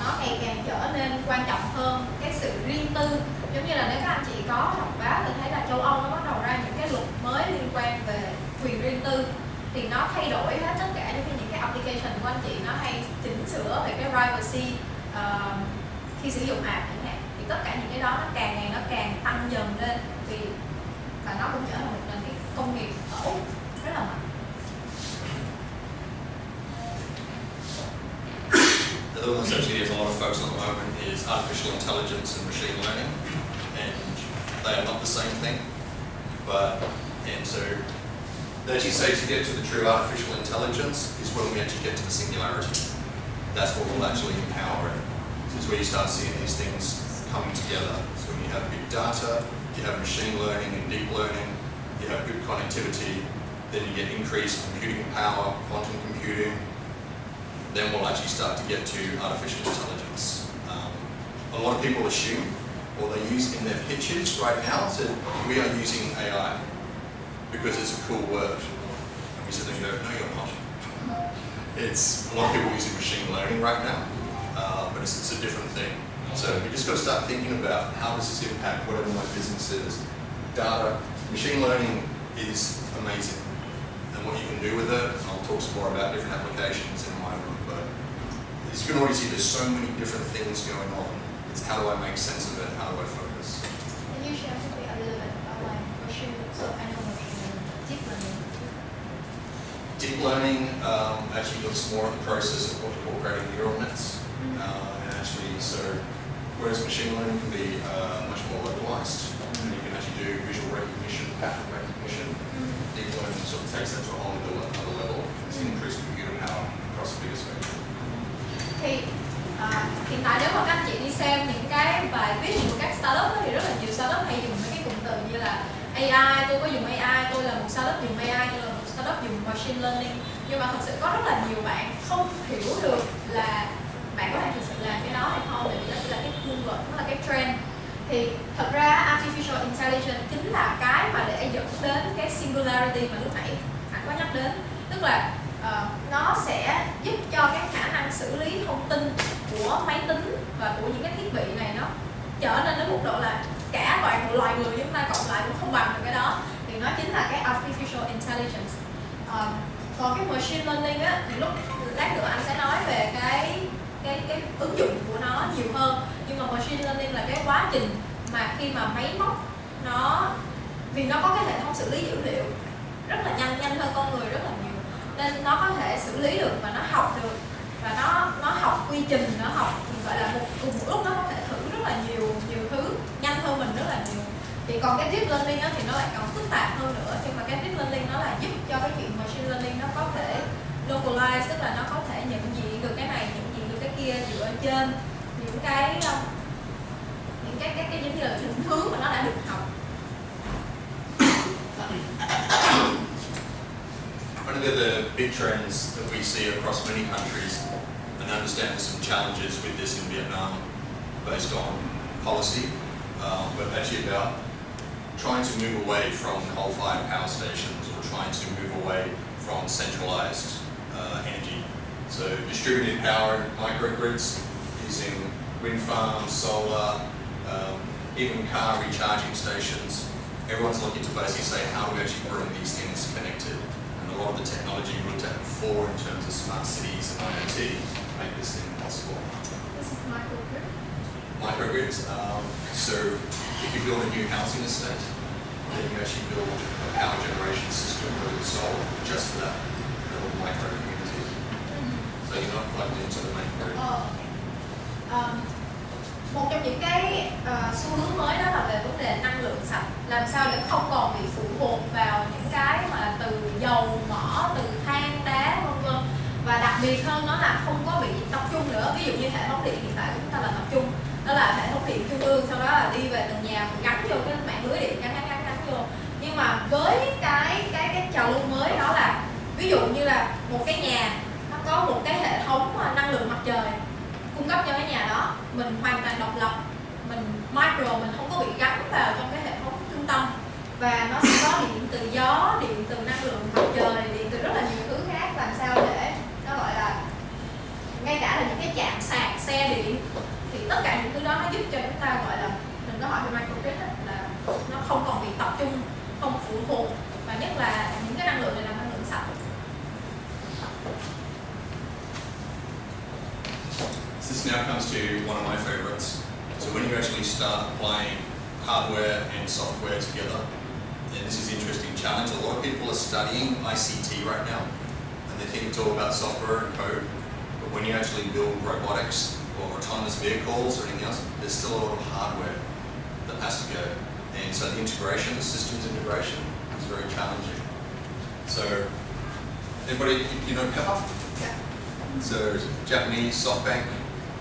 nó ngày càng trở nên quan trọng hơn. Cái sự riêng tư, giống như là nếu các anh chị có đọc báo thì thấy là châu Âu nó bắt đầu ra những cái luật mới liên quan về quyền riêng tư, thì nó thay đổi hết tất cả những cái application của anh chị, nó hay chỉnh sửa về cái privacy khi sử dụng app chẳng hạn. Thì tất cả những cái đó nó càng ngày nó càng tăng dần lên, và nó cũng trở thành một nền cái công nghiệp ở Úc rất là mạnh. the other one that actually has a lot of focus on the moment is artificial intelligence and machine learning, and they are not the same thing. And so As you say, to get to the true artificial intelligence is when we actually get to the singularity. That's what will actually empower it. This is where you start seeing these things coming together. So when you have big data, you have machine learning and deep learning, you have good connectivity, then you get increased computing power, quantum computing, then we'll actually start to get to artificial intelligence. A lot of people assume, or they use in their pitches right now, that we are using AI because it's a cool word. And we sit there and go, no, you're not. It's, a lot of people using machine learning right now, but it's a different thing. So we just got to start thinking about how does this impact whatever my business is. Data, machine learning is amazing. And what you can do with it, I'll talk some more about different applications in my room, but as you can already see, there's so many different things going on. It's how do I make sense of it, how do I focus? Can you share with me a little bit about like machine, so I know machine deep learning? Deep learning actually looks more at the process of what we call creating neural nets. And actually, so whereas machine learning can be much more localized, and you can actually do visual recognition, pattern recognition. Deep learning sort of takes that to a whole other level. It's increased computer power across the bigger spectrum. Thì hiện tại nếu mà các anh chị đi xem những cái bài viết của các startup thì rất là nhiều startup hay dùng mấy cái cụm từ như là AI, tôi có dùng AI, tôi là một startup dùng AI, tôi là một startup dùng machine learning. Nhưng mà thật sự có rất là nhiều bạn không hiểu được là bạn có thể thực sự làm cái đó hay không, tại vì đó chỉ là cái keyword, nó là cái trend. Thì thật ra artificial intelligence chính là cái mà để dẫn đến cái singularity mà lúc nãy Hạnh có nhắc đến, tức là nó sẽ giúp cho cái khả năng xử lý thông tin của máy tính và của những cái thiết bị này nó trở nên đến mức độ là cả toàn bộ loài người chúng ta cộng lại cũng không bằng được cái đó. Thì nó chính là cái artificial intelligence. Còn cái machine learning á, thì lúc lát nữa anh sẽ nói về cái ứng dụng của nó nhiều hơn. Nhưng mà machine learning là cái quá trình mà khi mà máy móc nó, vì nó có cái hệ thống xử lý dữ liệu rất là nhanh hơn con người rất là nhiều, nên nó có thể xử lý được và nó học được, và nó học quy trình, nó học gọi là cùng một lúc nó có thể thử rất là nhiều thứ nhanh hơn mình rất là nhiều. Thì còn cái deep learning á, thì nó lại còn phức tạp hơn nữa, nhưng mà cái deep learning nó là giúp cho cái chuyện machine learning nó có thể localize, tức là nó có thể nhận diện được cái này, nhận diện được cái kia dựa trên những cái giống như là định hướng mà nó đã được học. One of the big trends that we see across many countries, and I understand there's some challenges with this in Vietnam based on policy, but actually about trying to move away from coal-fired power stations or trying to move away from centralized energy. So distributed power and microgrids using wind farms, solar, even car recharging stations. Everyone's looking to basically say, how do we actually bring these things connected? And a lot of the technology we looked at before in terms of smart cities and IoT make this thing possible. This is microgrid. Microgrids, so if you build a new housing estate, then you actually build a power generation system that is sold just for that little micro community. So you're not plugged into the main grid. Một trong những cái xu hướng mới đó là về vấn đề năng lượng sạch, làm sao để không còn bị phụ thuộc vào những cái mà từ dầu, mỏ, từ than, đá vân vân, và đặc biệt hơn nó là không có bị tập trung nữa. Ví dụ như hệ thống điện hiện tại của chúng ta là tập trung, đó là hệ thống điện trung ương, sau đó là đi về từng nhà gắn vô cái mạng lưới điện gắn vô. Nhưng mà với cái trào lưu mới đó là ví dụ như là một cái nhà nó có một cái hệ thống năng lượng mặt trời cung cấp cho cái nhà đó, mình hoàn toàn độc lập, mình mình không có bị gắn vào trong cái hệ thống trung tâm, và nó sẽ có điện từ gió, điện từ năng lượng mặt trời, điện từ rất là nhiều thứ khác, làm sao để nó gọi là ngay cả là những cái trạm sạc xe điện, thì tất cả những thứ đó nó giúp cho chúng ta gọi là, mình có hỏi về microgrid là nó không còn bị tập trung, không phụ thuộc, và nhất là những cái năng lượng này là năng lượng sạch. This now comes to one of my favorites. So when you actually start applying hardware and software together, and this is an interesting challenge. A lot of people are studying ICT right now, and they think it's all about software and code. But when you actually build robotics or autonomous vehicles or anything else, there's still a lot of hardware that has to go. And so the integration, the systems integration, is very challenging. So, anybody, you know Pepper? Yeah. So, Japanese SoftBank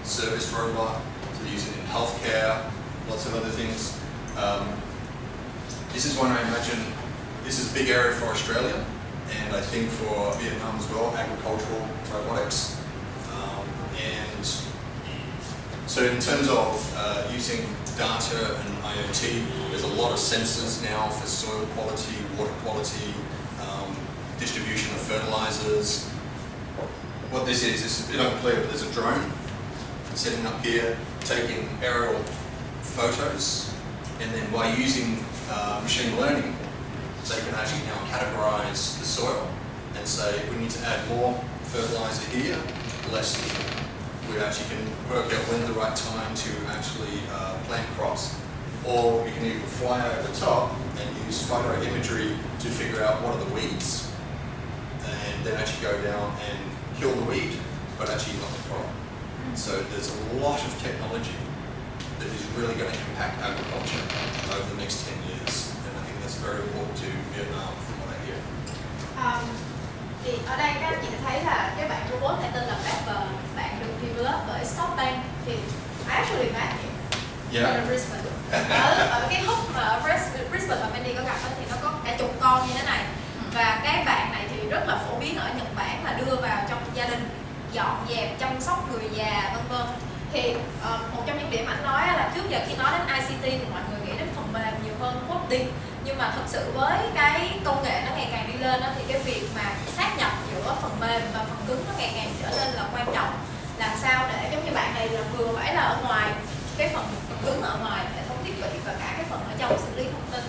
service robot, so they use it in healthcare, lots of other things. This is one I imagine, this is a big area for Australia, and I think for Vietnam as well, agricultural robotics. And so in terms of using data and IoT, there's a lot of sensors now for soil quality, water quality, distribution of fertilizers. What this is a bit unclear, but there's a drone sitting up here taking aerial photos, and then by using machine learning, they can actually now categorize the soil and say we need to add more fertilizer here, less here. We actually can work out when's the right time to actually plant crops, or we can even fly over the top and use photo imagery to figure out what are the weeds, and then actually go down and kill the weed, but actually not the crop. So there's a lot of technology that is really going to impact agriculture over the next 10 years, and I think that's very important to Vietnam from what I hear. Thì ở đây các anh chị thấy là cái bạn robot này tên là Pepper, bạn được develop bởi SoftBank. Thì actually met him Yeah. ở Brisbane. Ở cái hub mà ở Brisbane mà Mandy có gặp thì nó có cả chục con như thế này. Và cái bạn này thì rất là phổ biến ở Nhật Bản, là đưa vào trong gia đình, dọn dẹp, chăm sóc người già, vân vân. Thì một trong những điểm anh nói là trước giờ khi nói đến ICT thì mọi người nghĩ đến phần mềm nhiều hơn coding, nhưng mà thật sự với cái công nghệ nó ngày càng đi lên đó, thì cái việc mà sát nhập giữa phần mềm và phần cứng nó ngày càng trở nên là quan trọng. Làm sao để giống như bạn này là vừa phải là ở ngoài cái phần cứng ở ngoài hệ thống thiết bị và cả cái phần ở trong xử lý thông tin.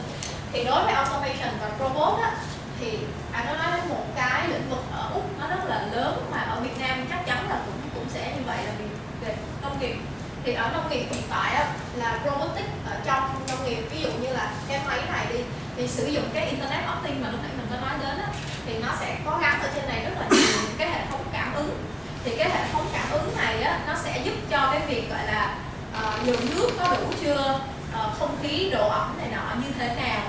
Thì đối với automation và robot á, thì anh có nói đến một cái lĩnh vực ở Úc nó rất là lớn mà ở Việt Nam chắc chắn là cũng sẽ như vậy, là về nông nghiệp. Thì ở nông nghiệp hiện tại á, là robotics ở trong nông nghiệp, ví dụ như là cái máy này đi, thì sử dụng cái internet of things mà lúc nãy mình có nói đến á, thì nó sẽ có gắn ở trên này rất là nhiều cái hệ thống cảm ứng. Thì cái hệ thống cảm ứng này á, nó sẽ giúp cho cái việc gọi là lượng nước có đủ chưa, không khí độ ẩm này nọ như thế nào.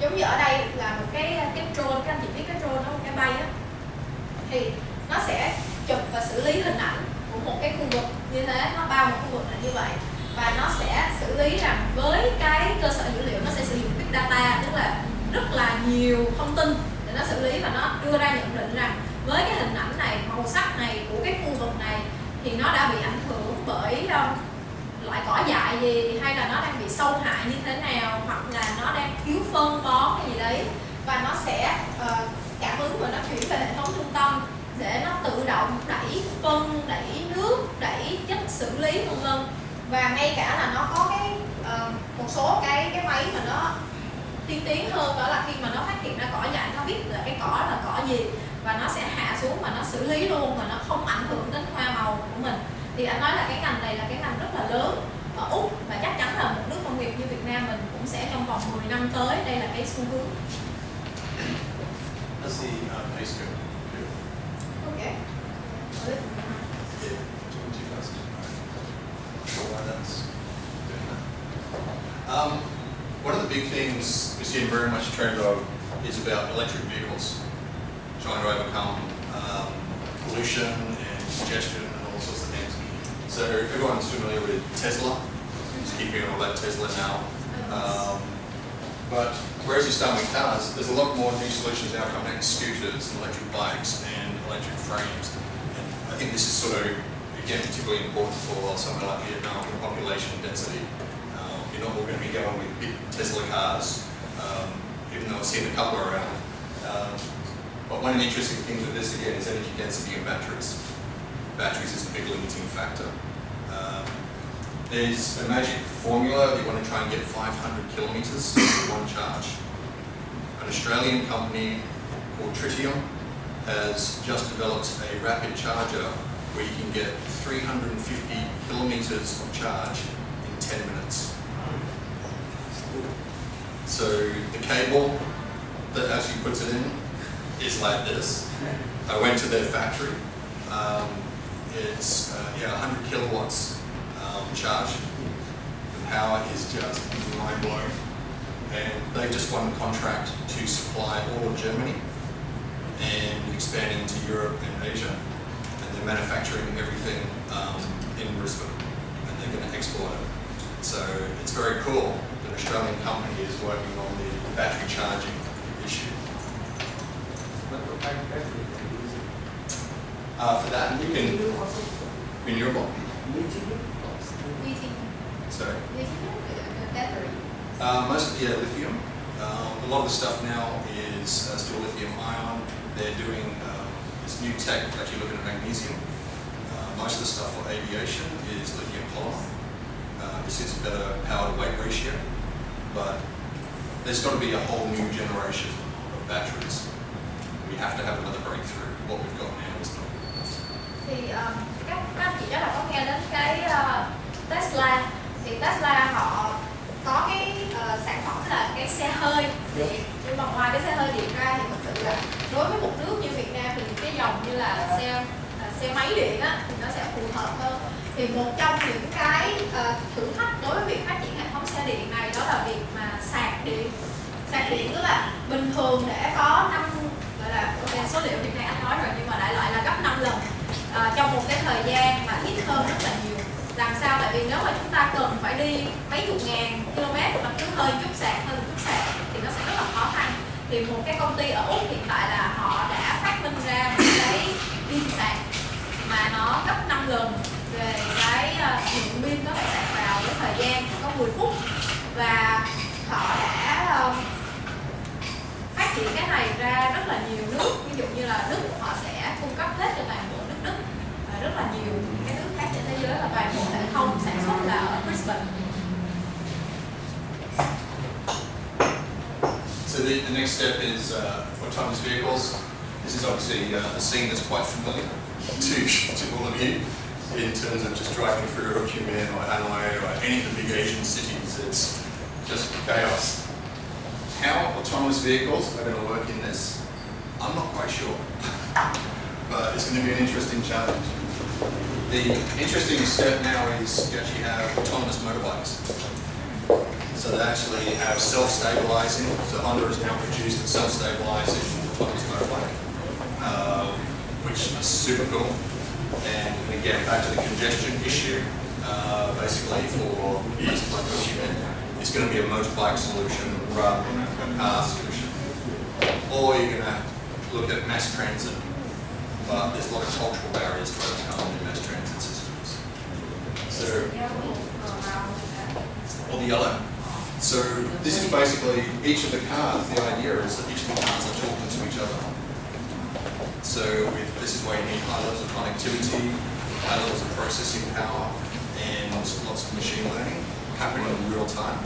Giống như ở đây là một cái drone, các anh chị biết cái drone đó, một cái bay á, thì nó sẽ chụp và xử lý hình ảnh của một cái khu vực như thế, nó bao một khu vực là như vậy, và nó sẽ xử lý rằng với cái cơ sở dữ liệu nó sẽ sử dụng big data, tức là rất là nhiều thông tin để nó xử lý, và nó đưa ra nhận định rằng với cái hình ảnh này, màu sắc này của cái khu vực này thì nó đã bị ảnh hưởng bởi loại cỏ dại gì, hay là nó đang bị sâu hại như thế nào, hoặc là nó đang thiếu phân bón cái gì đấy, và nó sẽ cảm ứng và nó chuyển về hệ thống trung tâm để nó tự động đẩy phân, đẩy nước, đẩy chất xử lý vân vân. Và ngay cả là nó có cái một số cái máy mà nó tiên tiến hơn, đó là khi mà nó phát hiện ra cỏ dại, nó biết là cái cỏ là cỏ gì và nó sẽ hạ xuống và nó xử lý luôn, mà nó không ảnh hưởng đến hoa màu của mình. Thì anh nói là cái ngành này là cái ngành rất là lớn ở Úc, và chắc chắn là một nước công nghiệp như Việt Nam mình cũng sẽ trong vòng 10 năm tới, đây là cái xu hướng. Let's see, pay scale. Okay. Yeah, too fast. Sure why that's doing that. One of the big things we see very much trend of is about electric vehicles, trying to overcome pollution and congestion and all sorts of things. So everyone's familiar with Tesla. Just keep hearing all about Tesla now. But whereas you start with cars, there's a lot more new solutions now coming out, scooters and electric bikes and electric frames. And I think this is sort of, again, particularly important for somewhere like Vietnam with population density. You're not all going to be going with big Tesla cars, even though I've seen a couple around. But one of the interesting things with this, again, is energy density and batteries. Batteries is the big limiting factor. There's a magic formula. You want to try and get 500 kilometres for one charge. An Australian company called Tritium has just developed a rapid charger where you can get 350 kilometres of charge in 10 minutes. So the cable that actually puts it in is like this. I went to their factory. It's 100 kilowatts charge. The power is just mind blowing. and they just won the contract to supply all of Germany and expanding into Europe and Asia, and they're manufacturing everything in Brisbane, and they're going to export it. So it's very cool that an Australian company is working on the battery charging issue. For that, you can renewable. Lithium. Sorry. Lithium, battery. Mostly lithium. A lot of the stuff now is still lithium ion. They're doing this new tech, actually looking at magnesium. Most of the stuff for aviation is lithium polymer. This is a better power to weight ratio, but there's got to be a whole new generation of batteries. We have to have another breakthrough. What we've got now is not enough. Thì các anh chị chắc là có nghe đến cái Tesla. Thì Tesla họ có cái sản phẩm là cái xe hơi điện, nhưng mà ngoài cái xe hơi điện ra thì thực sự là đối với một nước như Việt Nam thì những cái dòng như là xe máy điện á thì nó sẽ phù hợp hơn. Thì một trong những cái thử thách đối với việc phát triển hệ thống xe điện này đó là việc mà sạc điện. Sạc điện tức là bình thường để có gọi là okay, số liệu hiện nay anh nói rồi, nhưng mà đại loại là gấp 5 lần trong một cái thời gian mà ít hơn rất là nhiều. Làm sao? Tại vì nếu mà chúng ta cần phải đi mấy chục ngàn km mà cứ hơi chút sạc thì nó sẽ rất là khó khăn. Thì một cái công ty ở Úc hiện tại là họ đã phát minh ra một cái pin sạc mà nó gấp 5 lần về cái lượng pin có thể sạc vào với thời gian có 10 phút, và họ đã phát triển cái này ra rất là nhiều nước. Ví dụ như là Đức họ sẽ cung cấp hết cho toàn bộ nước Đức, rất là nhiều cái nước khác trên thế giới, là toàn bộ hệ thống sản xuất là ở Brisbane. So the next step is autonomous vehicles. This is obviously a scene that's quite familiar to all of you in terms of just driving through Ho Chi Minh or Hanoi or any of the big Asian cities. It's just chaos. How autonomous vehicles are going to work in this, I'm not quite sure, but it's going to be an interesting challenge. The interesting step now is you actually have autonomous motorbikes. So they actually have self-stabilizing. So Honda has now produced a self-stabilizing autonomous motorbike, which is super cool. And again, back to the congestion issue, basically for places like Ho Chi Minh, it's going to be a motorbike solution rather than a car solution. Or you're going to look at mass transit, but there's a lot of cultural barriers to overcome in mass transit systems. So, or the yellow. So this is basically each of the cars. The idea is that each of the cars are talking to each other. So this is why you need high levels of connectivity, high levels of processing power, and lots of machine learning happening in real time.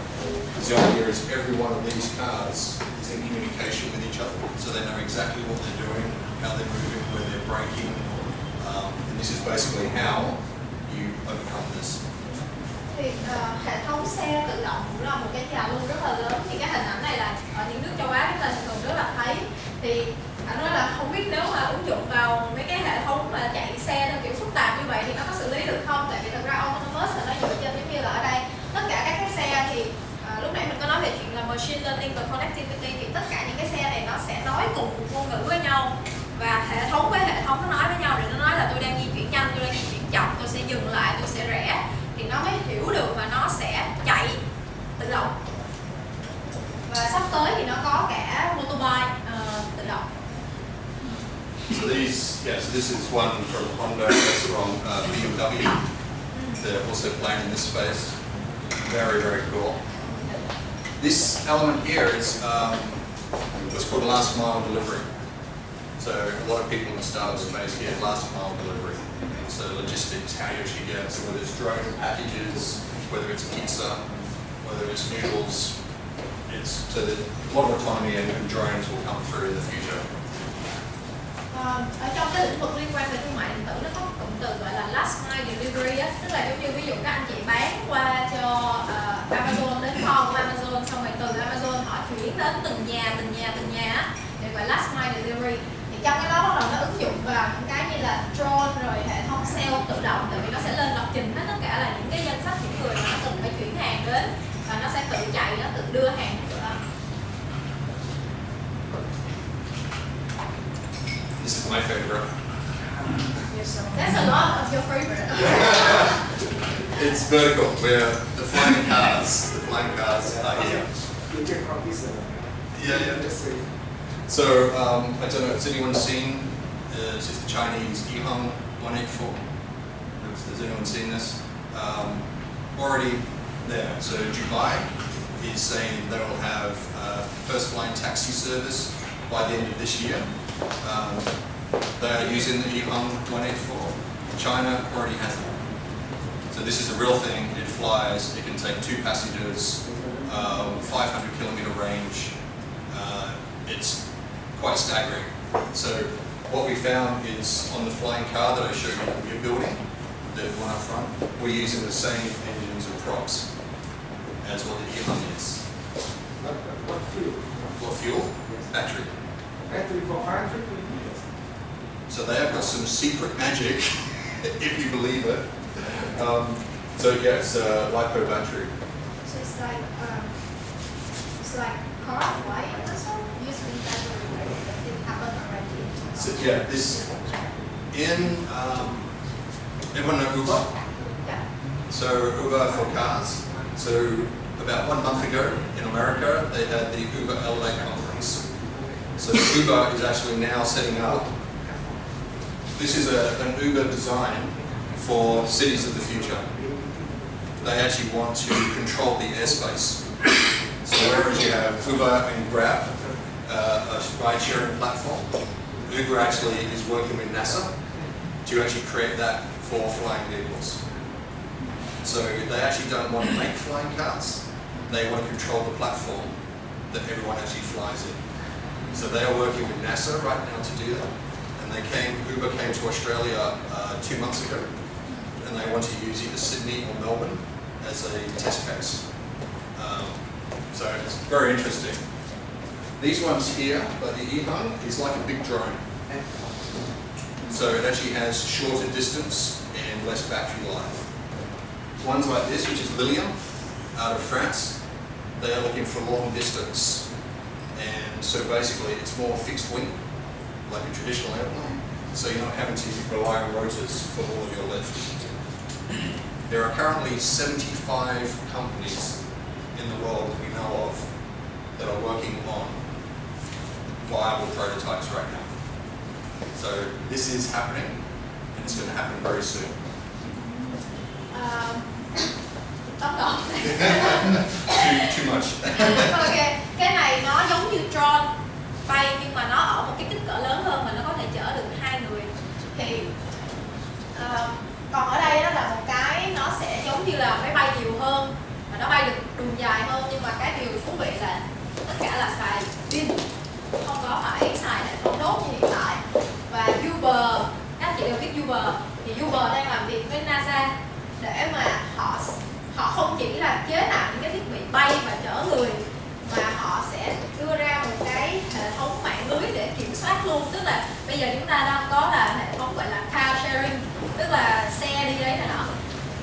Because the idea is every one of these cars is in communication with each other, so they know exactly what they're doing, how they're moving, where they're braking, and this is basically how you overcome this. Thì hệ thống xe tự động cũng là một cái trào lưu rất là lớn. Thì cái hình ảnh này là ở những nước châu Á chúng ta thường rất là thấy. Thì anh nói là không biết nếu mà ứng dụng vào mấy cái hệ thống mà chạy xe theo kiểu phức tạp như vậy thì nó có xử lý được không? Tại vì thật ra autonomous là nó dựa trên giống như là ở đây tất cả các cái xe thì lúc nãy mình có nói về chuyện là machine learning và connectivity, thì tất cả những cái xe này nó sẽ nói cùng một ngôn ngữ với nhau, và hệ thống với hệ thống nó nói với nhau để nó nói là tôi đang di chuyển nhanh, tôi đang di chuyển chậm, tôi sẽ dừng lại, tôi sẽ rẽ, thì nó mới hiểu được và nó sẽ chạy tự động. Và sắp tới thì nó có cả motorbike tự động. So this is one from Honda, that's from BMW. They're also playing in this space. Very, very cool. This element here is what's called last mile delivery. So a lot of people in the startup space get last mile delivery. So logistics, how you actually get, so whether it's drone packages, whether it's pizza, whether it's noodles, so that a lot of autonomy and drones will come through in the future. Ở trong cái lĩnh vực liên quan về thương mại điện tử nó có một cụm từ gọi là last mile delivery á, tức là giống như ví dụ các anh chị bán qua cho Amazon, đến kho của Amazon, xong rồi từ Amazon họ chuyển đến từng nhà á, thì gọi last mile delivery. Thì trong cái đó bắt đầu nó ứng dụng vào những cái như là drone rồi hệ thống sale tự động, tại vì nó sẽ lên lập trình hết tất cả là những cái danh sách những người mà nó cần phải chuyển hàng đến, và nó sẽ tự chạy, nó tự đưa hàng This is my favorite. That's a lot of your favorite. It's vertical. Where the flying cars. The flying cars are here. Yeah. So I don't know. Has anyone seen? This is the Chinese Yihang 184. Has anyone seen this? Already there. So Dubai is saying they will have first flying taxi service by the end of this year. They are using the Yihang 184. China already has it. So this is a real thing. It flies. It can take 2 passengers. 500 kilometer range. It's quite staggering. So what we found is on the flying car that I showed you that we're building, the one up front, we're using the same engines and props as what the Yihang is. What fuel? What fuel? Battery. Battery for 500 So they have got some secret magic, if you believe it. So yeah, it's a lipo battery. So it's like car flight or so using battery, right? That didn't happen already. So yeah, this in everyone know Uber? Yeah. So Uber for cars. So about 1 month ago in America, they had the Uber LA conference. So Uber is actually now setting up. This is an Uber design for cities of the future. They actually want to control the airspace. So whereas you have Uber and Grab, a ride-sharing platform, Uber actually is working with NASA to actually create that for flying vehicles. So they actually don't want to make flying cars. They want to control the platform that everyone actually flies in. So they are working with NASA right now to do that. And Uber came to Australia 2 months ago, and they want to use either Sydney or Melbourne as a test case. So it's very interesting. These ones here, but the Yihang is like a big drone. So it actually has shorter distance and less battery life. Ones like this, which is Lilium, out of France, they are looking for long distance. And so basically it's more fixed wing, like a traditional airplane. So you're not having to rely on rotors for all of your lift. There are currently 75 companies in the world that we know of that are working on viable prototypes right now. So this is happening, and it's going to happen very soon. Tóm gọn. Too much. Ok, cái này nó giống như drone bay nhưng mà nó ở một cái kích cỡ lớn hơn và nó có thể chở được 2 người. Thì còn ở đây đó là một cái nó sẽ giống như là máy bay nhiều hơn và nó bay được đường dài hơn, nhưng mà cái điều thú vị là tất cả là xài pin, không có phải xài hệ thống đốt như hiện tại. Và Uber, các chị đều biết Uber, thì Uber đang làm việc với NASA để mà họ không chỉ là chế tạo những cái thiết bị bay và chở người, mà họ sẽ đưa ra một cái hệ thống mạng lưới để kiểm soát luôn. Tức là bây giờ chúng ta đang có là hệ thống gọi là car sharing, tức là xe đi đấy này nọ,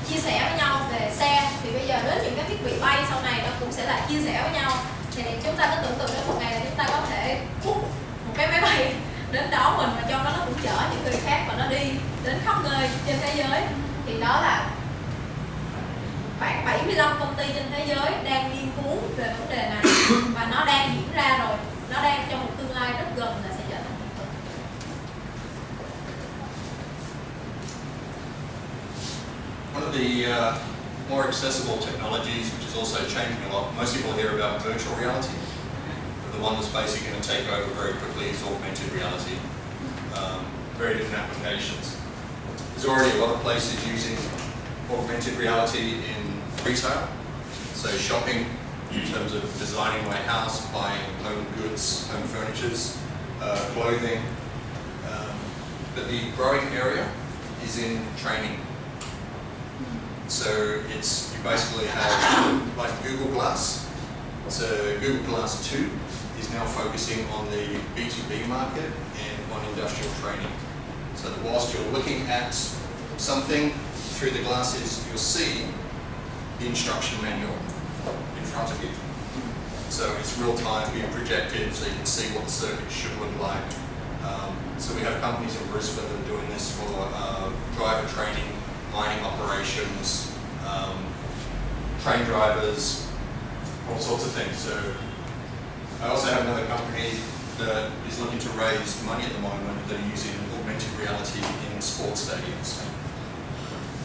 chia sẻ với nhau về xe. Thì bây giờ đến những cái thiết bị bay sau này nó cũng sẽ là chia sẻ với nhau. Thì chúng ta cứ tưởng tượng đến một ngày là chúng ta có thể book một cái máy bay đến đó mình, và trong đó nó cũng chở những người khác và nó đi đến khắp nơi trên thế giới. Thì đó là khoảng 75 công ty trên thế giới đang nghiên cứu về vấn đề này và nó đang diễn ra rồi, nó đang trong một tương lai rất gần là sẽ trở thành hiện thực. One of the more accessible technologies, which is also changing a lot, most people hear about virtual reality. The one that's basically going to take over very quickly is augmented reality. Very different applications. There's already a lot of places using augmented reality in retail, so shopping in terms of designing my house, buying home goods, home furnitures, clothing. But the growing area is in training. So you basically have like Google Glass. So Google Glass 2 is now focusing on the B2B market and on industrial training. So that whilst you're looking at something through the glasses, you'll see the instruction manual in front of you. So it's real time being projected, so you can see what the circuit should look like. So we have companies in Brisbane that are doing this for driver training, mining operations, train drivers, all sorts of things. So I also have another company that is looking to raise money at the moment that are using augmented reality in sports stadiums.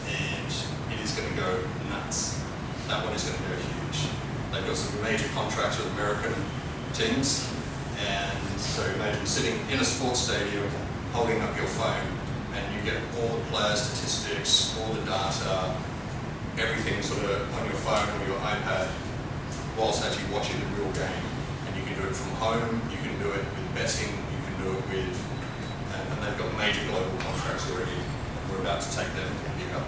And it is going to go nuts. That one is going to go huge. They've got some major contracts with American teams. And so imagine sitting in a sports stadium, holding up your phone, and you get all the player statistics, all the data, everything sort of on your phone or your iPad, whilst actually watching the real game. And you can do it from home, you can do it with betting, you can do it with, and they've got major global contracts already. We're about to take them here up.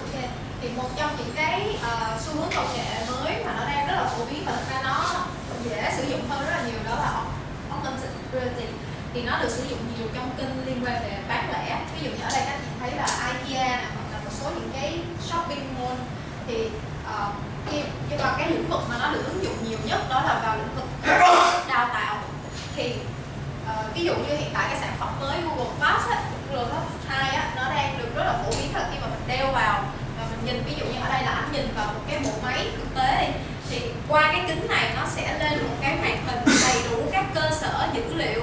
Ok, thì một trong những cái xu hướng công nghệ mới mà nó đang rất là phổ biến và thực ra nó dễ sử dụng hơn rất là nhiều, đó là augmented reality. Thì nó được sử dụng nhiều trong kênh liên quan về bán lẻ. Ví dụ như ở đây các chị thấy là IKEA này, hoặc là một số những cái shopping mall. Thì nhưng mà cái lĩnh vực mà nó được ứng dụng nhiều nhất đó là vào lĩnh vực đào tạo. Thì ví dụ như hiện tại cái sản phẩm mới Google Glass á, Google Glass 2 á, nó đang được rất là phổ biến, là khi mà mình đeo vào và mình nhìn, ví dụ như ở đây là ảnh nhìn vào một cái bộ máy thực tế đi, thì qua cái kính này nó sẽ lên một cái màn hình đầy đủ các cơ sở dữ liệu,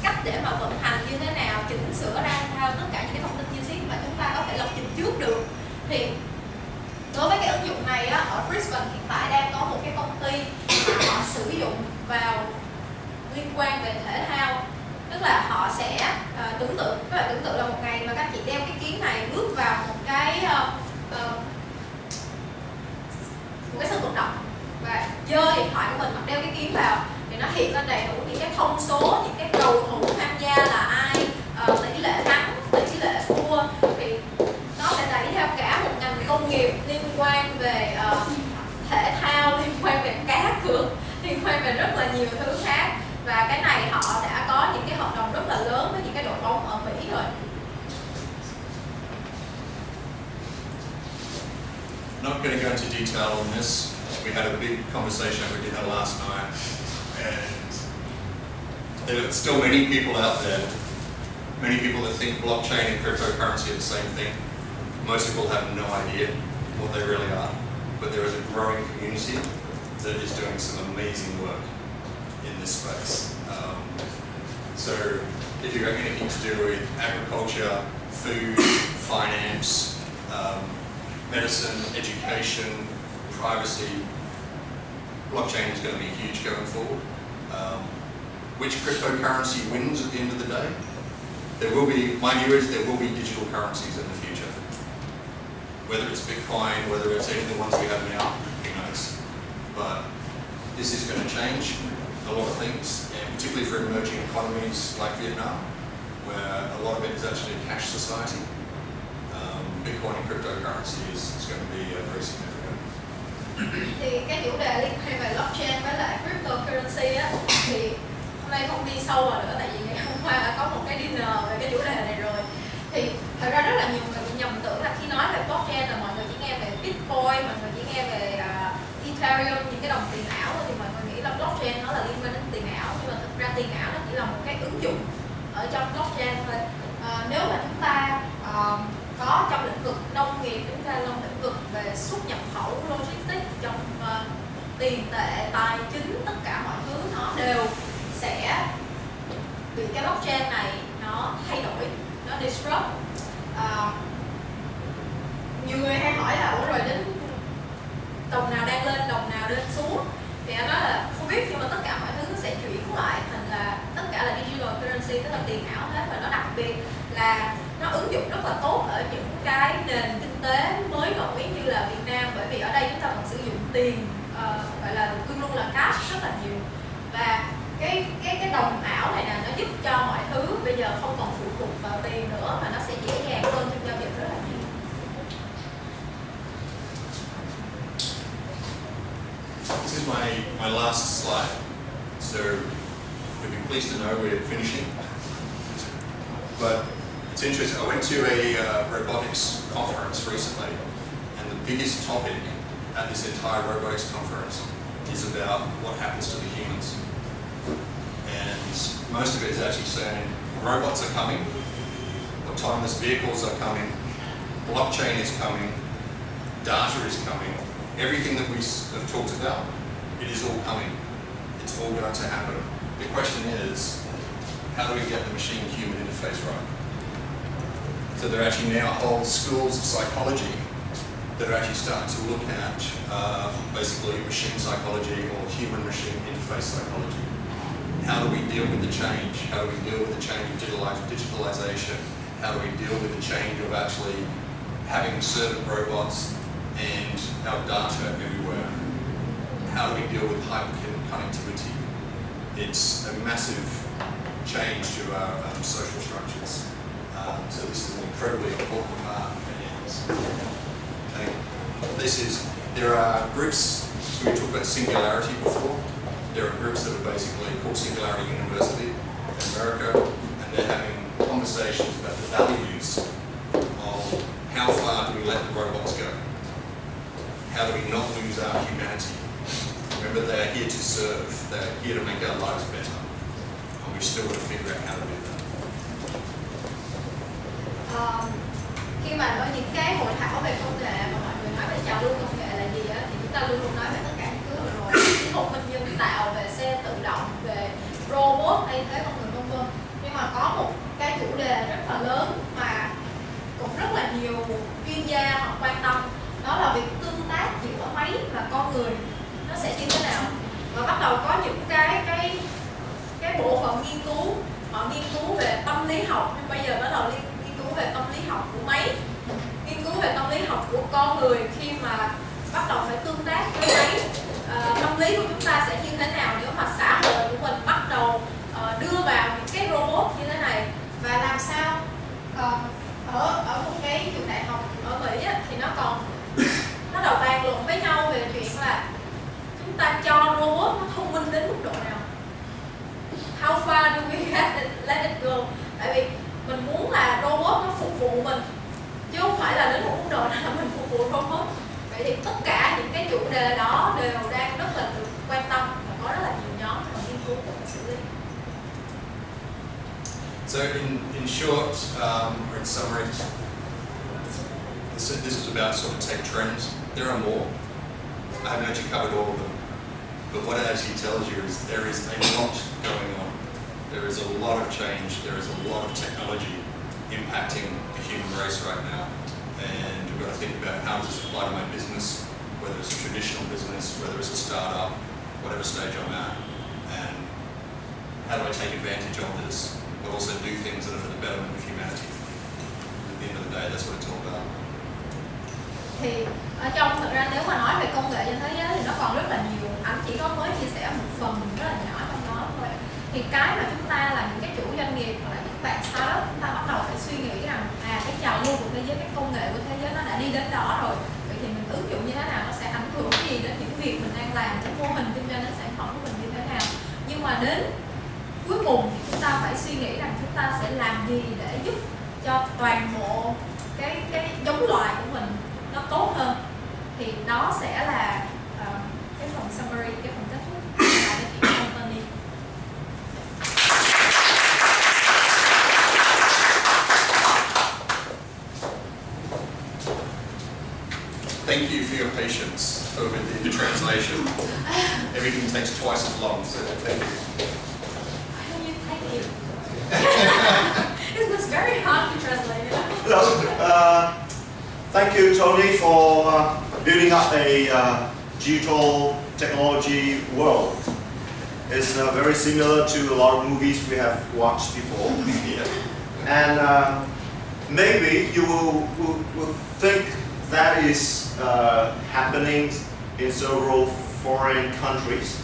cách để mà vận hành như thế nào, chỉnh sửa ra sao, tất cả những cái thông tin chi tiết mà chúng ta có thể lập trình trước được. Thì đối với cái ứng dụng này á, ở Brisbane hiện tại đang có một cái công ty mà họ sử dụng vào liên quan về thể thao. Tức là họ sẽ tưởng tượng là một ngày mà các chị đeo cái kiến này bước vào một cái sân vận động và giơ điện thoại của mình hoặc đeo cái kiến vào, thì nó hiện lên đầy đủ những cái thông số, những cái cầu thủ tham gia là ai, tỷ lệ thắng, tỷ lệ thua. Thì nó sẽ đẩy theo cả một ngành công nghiệp liên quan về thể thao, liên quan về cá cược, liên quan về rất là nhiều thứ khác. Và cái này họ đã có những cái hợp đồng rất là lớn với những cái đội bóng ở Mỹ rồi. Not going to go into detail on this. We had a big conversation over dinner last night, and there are still many people out there, many people that think blockchain and cryptocurrency are the same thing. Most people have no idea what they really are, but there is a growing community that is doing some amazing work in this space. So if you've got anything to do with agriculture, food, finance, medicine, education, privacy, blockchain is going to be huge going forward. Which cryptocurrency wins at the end of the day? There will be, my view is there will be digital currencies in the future. Whether it's Bitcoin, whether it's any of the ones we have now, who knows? But this is going to change a lot of things, and particularly for emerging economies like Vietnam, where a lot of it is actually a cash society. Bitcoin and cryptocurrency is going to be very significant. Thì cái chủ đề liên quan về blockchain với lại cryptocurrency á, thì hôm nay không đi sâu vào nữa, tại vì ngày hôm qua đã có một cái dinner về cái chủ đề này rồi. Thì thật ra rất là nhiều người bị nhầm tưởng là khi nói về blockchain là mọi người chỉ nghe về Bitcoin, mọi người chỉ nghe về Ethereum, những cái đồng tiền ảo, thì mọi người nghĩ là blockchain nó là liên quan đến tiền ảo, nhưng mà thực ra tiền ảo nó chỉ là một cái ứng dụng ở trong blockchain thôi. Nếu mà chúng ta có trong lĩnh vực nông nghiệp, chúng ta trong lĩnh vực về xuất nhập khẩu, logistics, trong tiền tệ, tài chính, tất cả mọi thứ nó đều sẽ bị cái blockchain này nó thay đổi, nó disrupt. Nhiều người hay hỏi là ủa rồi đến đồng nào đang lên, đồng nào lên xuống, thì anh nói là không biết, nhưng mà tất cả mọi thứ nó sẽ chuyển lại thành là tất cả là digital currency, tức là tiền ảo hết. Và nó đặc biệt là nó ứng dụng rất là tốt ở những cái nền kinh tế mới nổi như là Việt Nam, bởi vì ở đây chúng ta vẫn sử dụng tiền gọi là luôn luôn là cash rất là nhiều. Và cái đồng ảo này nè, nó giúp cho mọi thứ bây giờ không còn phụ thuộc vào tiền nữa, mà nó sẽ dễ dàng hơn trong giao dịch rất là nhiều. This is my last slide. So you'll be pleased to know we're finishing. But it's interesting. I went to a robotics conference recently, and the biggest topic at this entire robotics conference is about what happens to the humans. And most of it is actually saying robots are coming, autonomous vehicles are coming, blockchain is coming, data is coming. Everything that we have talked about, it is all coming. It's all going to happen. The question is, how do we get the machine-human interface right? So there are actually now whole schools of psychology that are actually starting to look at basically machine psychology or human-machine interface psychology. How do we deal with the change? How do we deal with the change of digitalization? How do we deal with the change of actually having certain robots and our data everywhere? How do we deal with hyperconnectivity? It's a massive change to our social structures. So this is an incredibly important part. There are groups, so we talked about singularity before. There are groups that are basically called Singularity University in America, and they're having conversations about the values of how far do we let the robots go? How do we not lose our humanity? Remember, they're here to serve, they're here to make our lives better, and we've still got to figure out how to do that. Khi mà nói những cái hội thảo về công nghệ mà mọi người nói về trào lưu công nghệ là gì á, thì chúng ta luôn luôn nói về tất cả những thứ vừa rồi, những hộp minh nhân tạo, về xe tự động, về robot thay thế con người vân vân. Nhưng mà có một cái chủ đề rất là lớn mà cũng rất là nhiều chuyên gia họ quan tâm, đó là việc tương tác giữa máy và con người nó sẽ như thế nào. Và bắt đầu có những cái bộ phận nghiên cứu, họ nghiên cứu về tâm lý học, nhưng bây giờ bắt đầu nghiên cứu về tâm lý học của máy, nghiên cứu về tâm lý học của con người khi mà bắt đầu phải tương tác với máy. Tâm lý của chúng ta sẽ như thế nào nếu mà xã hội của mình bắt đầu đưa vào những cái robot như thế này, và làm sao ở một cái trường đại học ở Mỹ á, thì nó còn bắt đầu bàn luận với nhau về chuyện là chúng ta cho robot nó thông minh đến mức độ nào. How far do we let it go? Tại vì mình muốn là robot nó phục vụ mình, chứ không phải là đến một mức độ nào là mình phục vụ robot. Vậy thì tất cả những cái chủ đề đó đều đang rất là được quan tâm và có rất là nhiều nhóm và nghiên cứu để xử lý. So in short, or in summary, this is about sort of tech trends. There are more. I haven't actually covered all of them. But what it actually tells you is there is a lot going on. There is a lot of change. There is a lot of technology impacting the human race right now. And we've got to think about how does this apply to my business, whether it's a traditional business, whether it's a startup, whatever stage I'm at. And how do I take advantage of this, but also do things that are for the betterment of humanity. At the end of the day, that's what it's all about. Thì ở trong, thực ra nếu mà nói về công nghệ trên thế giới thì nó còn rất là nhiều. Anh chỉ có mới chia sẻ một phần rất là nhỏ trong đó thôi. Thì cái mà chúng ta là những cái chủ doanh nghiệp hoặc là những bạn startup, chúng ta bắt đầu phải suy nghĩ rằng cái trào lưu của thế giới, cái công nghệ của thế giới nó đã đi đến đó rồi. Vậy thì mình ứng dụng như thế nào, nó sẽ ảnh hưởng gì đến những việc mình đang làm, cái mô hình kinh doanh, đến sản phẩm của mình như thế nào. Nhưng mà đến cuối cùng thì chúng ta phải suy nghĩ rằng chúng ta sẽ làm gì để giúp cho toàn bộ cái giống loài của mình nó tốt hơn. Thì đó sẽ là cái phần summary, cái phần kết thúc là cái chuyện company. Thank you for your patience over the translation. Everything takes twice as long, so thank you. Thank you. It was very hard to translate. Hello. Thank you, Tony, for building up a digital technology world. It's very similar to a lot of movies we have watched before. And maybe you will think that is happening in several foreign countries.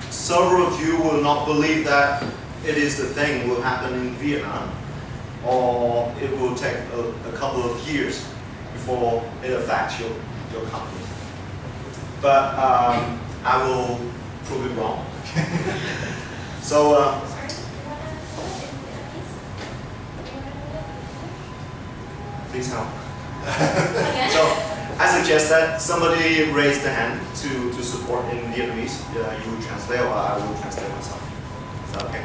Several of you will not believe that it is the thing will happen in Vietnam, or it will take a couple of years before it affects your company. But I will prove it wrong. So, please help. So, I suggest that somebody raise the hand to support in Vietnamese. You will translate, or I will translate myself. Is that okay?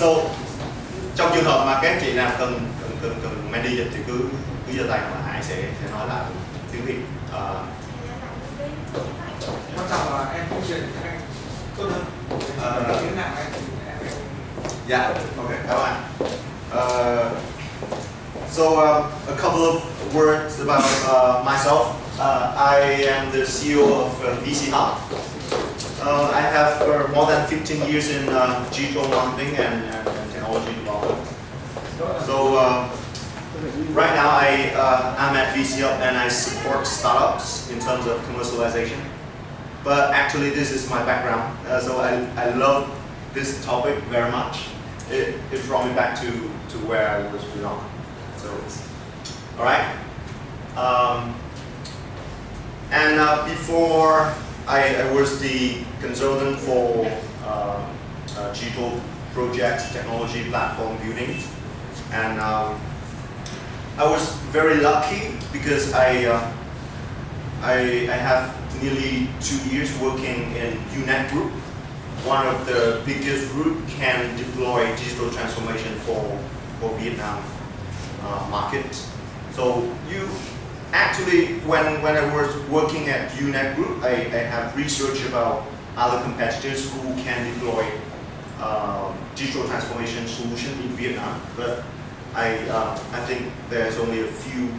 So trong trường hợp mà các anh chị nào cần Mandy dịch thì cứ giơ tay mà Hải sẽ nói lại tiếng Việt. Quan trọng là em không truyền tiếng Anh tốt hơn. Tiếng nào em Yeah, okay, các bạn. So a couple of words about myself. I am the CEO of VC Hub. I have more than 15 years in digital marketing and technology development. So right now I'm at VC Hub and I support startups in terms of commercialization. But actually this is my background, so I love this topic very much. It brought me back to where I was belong. So, all right. Before I was the consultant for digital projects, technology platform building, and I was very lucky because I have nearly 2 years working in UNET Group. One of the biggest group can deploy digital transformation for Vietnam market. So you actually, when I was working at UNET Group, I have researched about other competitors who can deploy digital transformation solution in Vietnam. But I think there's only a few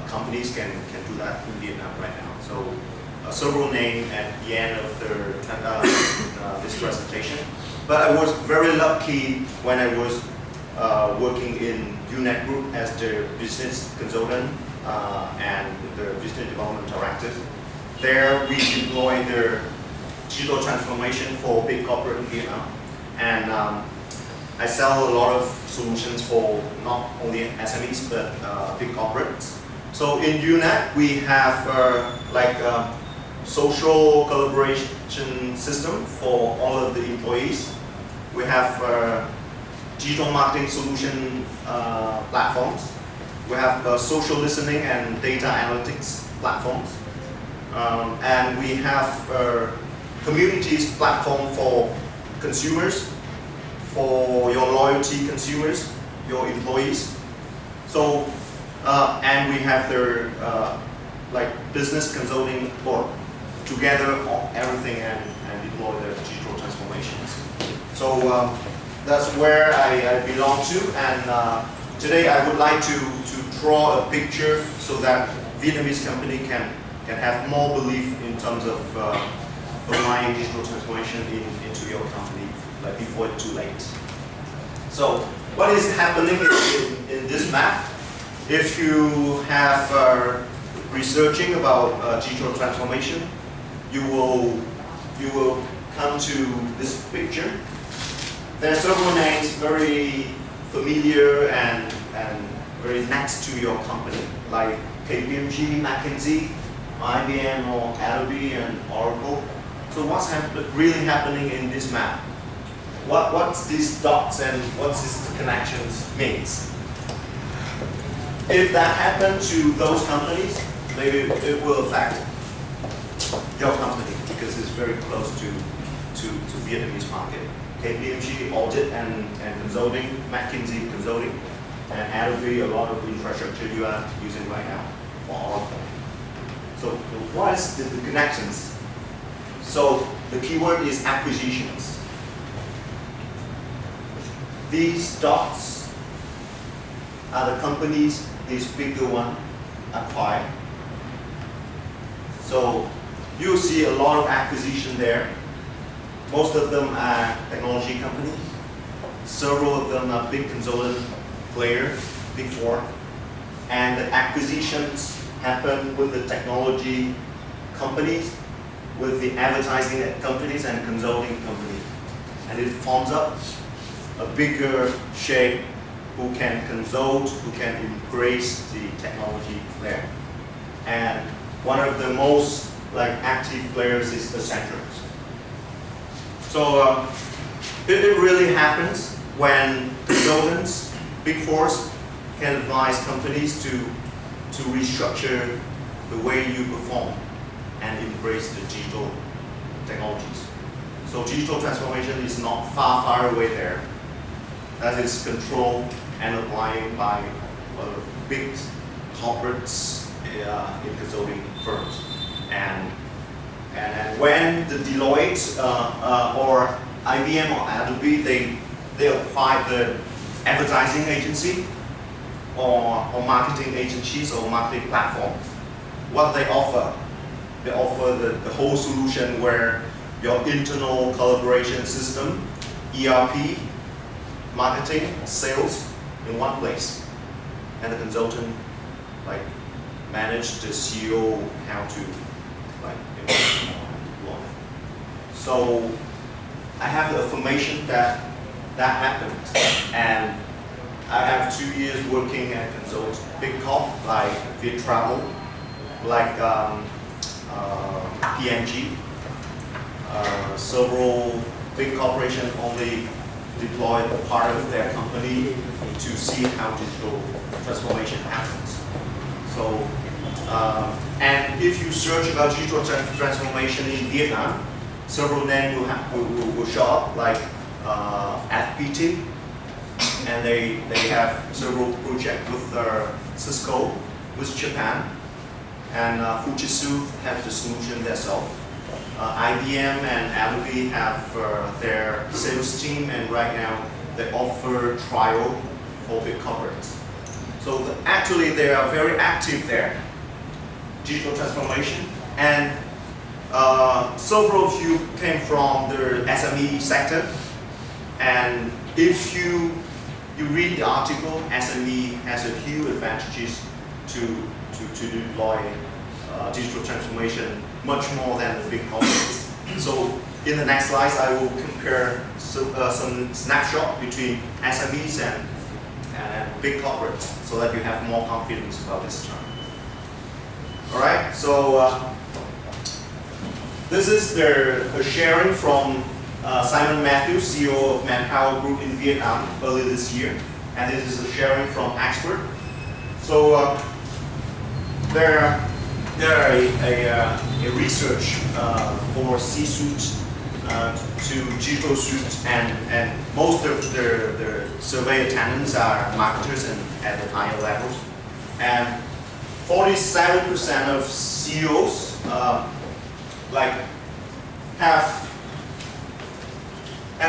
companies can do that in Vietnam right now. So several names at the end of this presentation. But I was very lucky when I was working in UNET Group as the business consultant and the business development director. There we deploy the digital transformation for big corporate in Vietnam. And I sell a lot of solutions for not only SMEs but big corporates. So in UNET we have social collaboration system for all of the employees. We have digital marketing solution platforms. We have social listening and data analytics platforms. And we have communities platform for consumers, for your loyalty consumers, your employees. So, and we have their business consulting board to gather everything and deploy the digital transformations. So that's where I belong to, and today I would like to draw a picture so that Vietnamese company can have more belief in terms of applying digital transformation into your company before it's too late. So what is happening in this map? If you have researching about digital transformation, you will come to this picture. There are several names very familiar and very next to your company, like KPMG, McKinsey, IBM, or Adobe and Oracle. So what's really happening in this map? What's these dots and what's these connections means? If that happened to those companies, maybe it will affect your company because it's very close to Vietnamese market. KPMG audit and consulting, McKinsey consulting, and Adobe a lot of infrastructure you are using right now for Oracle. So what is the connections? So the keyword is acquisitions. These dots are the companies this bigger one acquired. So you see a lot of acquisition there. Most of them are technology companies. Several of them are big consultant players, big four. And the acquisitions happen with the technology companies, with the advertising companies and consulting companies. And it forms up a bigger shape who can consult, who can embrace the technology player. And one of the most active players is the centers. So it really happens when consultants, big fours, can advise companies to restructure the way you perform and embrace the digital technologies. So digital transformation is not far away there. that is controlled and applied by big corporates in consulting firms. And when the Deloitte or IBM or Adobe, they apply the advertising agency or marketing agencies or marketing platforms, what they offer the whole solution where your internal collaboration system, ERP, marketing, sales in one place, and the consultant like manage the CEO how to like implement. So I have the information that happened, and I have 2 years working at consult big corp like Viet Travel, like PNG. Several big corporations only deploy a part of their company to see how digital transformation happens. So, and if you search about digital transformation in Vietnam, several names will show up, like FPT, and they have several projects with Cisco, with Japan, and Fujitsu have the solution themselves. IBM and Adobe have their sales team, and right now they offer trial for big corporates. So actually they are very active there, digital transformation, and several of you came from the SME sector, and if you read the article, SME has a huge advantages to deploy digital transformation much more than the big corporates. So in the next slides, I will compare some snapshot between SMEs and big corporates so that you have more confidence about this term. All right, so this is the sharing from Simon Matthews, CEO of Manpower Group in Vietnam earlier this year, and this is a sharing from expert. So there a research for C-suite to digital suite, and most of the survey attendants are marketers and at the higher levels, and 47% of CEOs have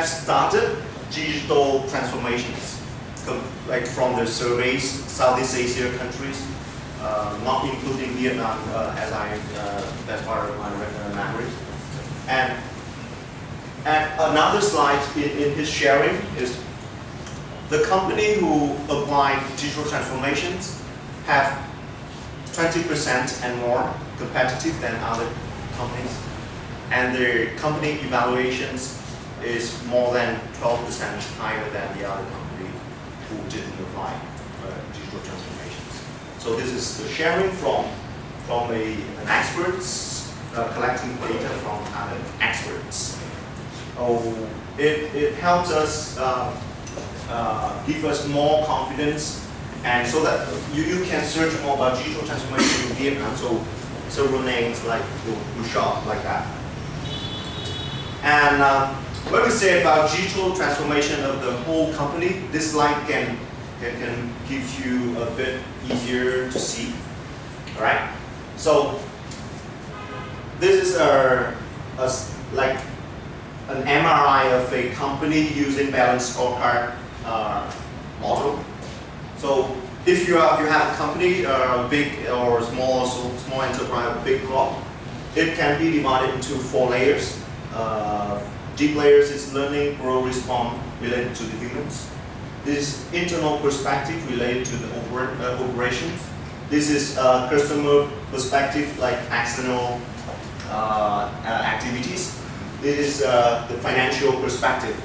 started digital transformations, like from the surveys, Southeast Asia countries, not including Vietnam, that's part of my memory. And another slide in his sharing is the company who apply digital transformations have 20% and more competitive than other companies, and their company evaluations is more than 12% higher than the other company who didn't apply digital transformations. So this is the sharing from an experts, collecting data from other experts. So it helps us, give us more confidence, and so that you can search more about digital transformation in Vietnam. So several names like will show up like that. And when we say about digital transformation of the whole company, this slide can give you a bit easier to see. All right. So this is like an MRI of a company using balanced scorecard model. So if you have a company, big or small enterprise, big corp, it can be divided into 4 layers. Deep layers is learning, grow, respond, related to the humans. This is internal perspective related to the operations. This is customer perspective, like external activities. This is the financial perspective.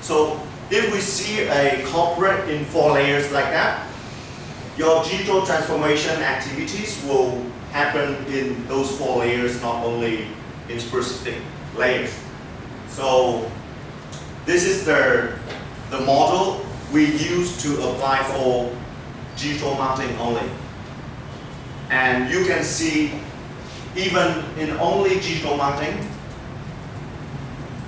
So if we see a corporate in 4 layers like that, your digital transformation activities will happen in those 4 layers, not only in specific layers. So this is the model we use to apply for digital marketing only. And you can see, even in only digital marketing,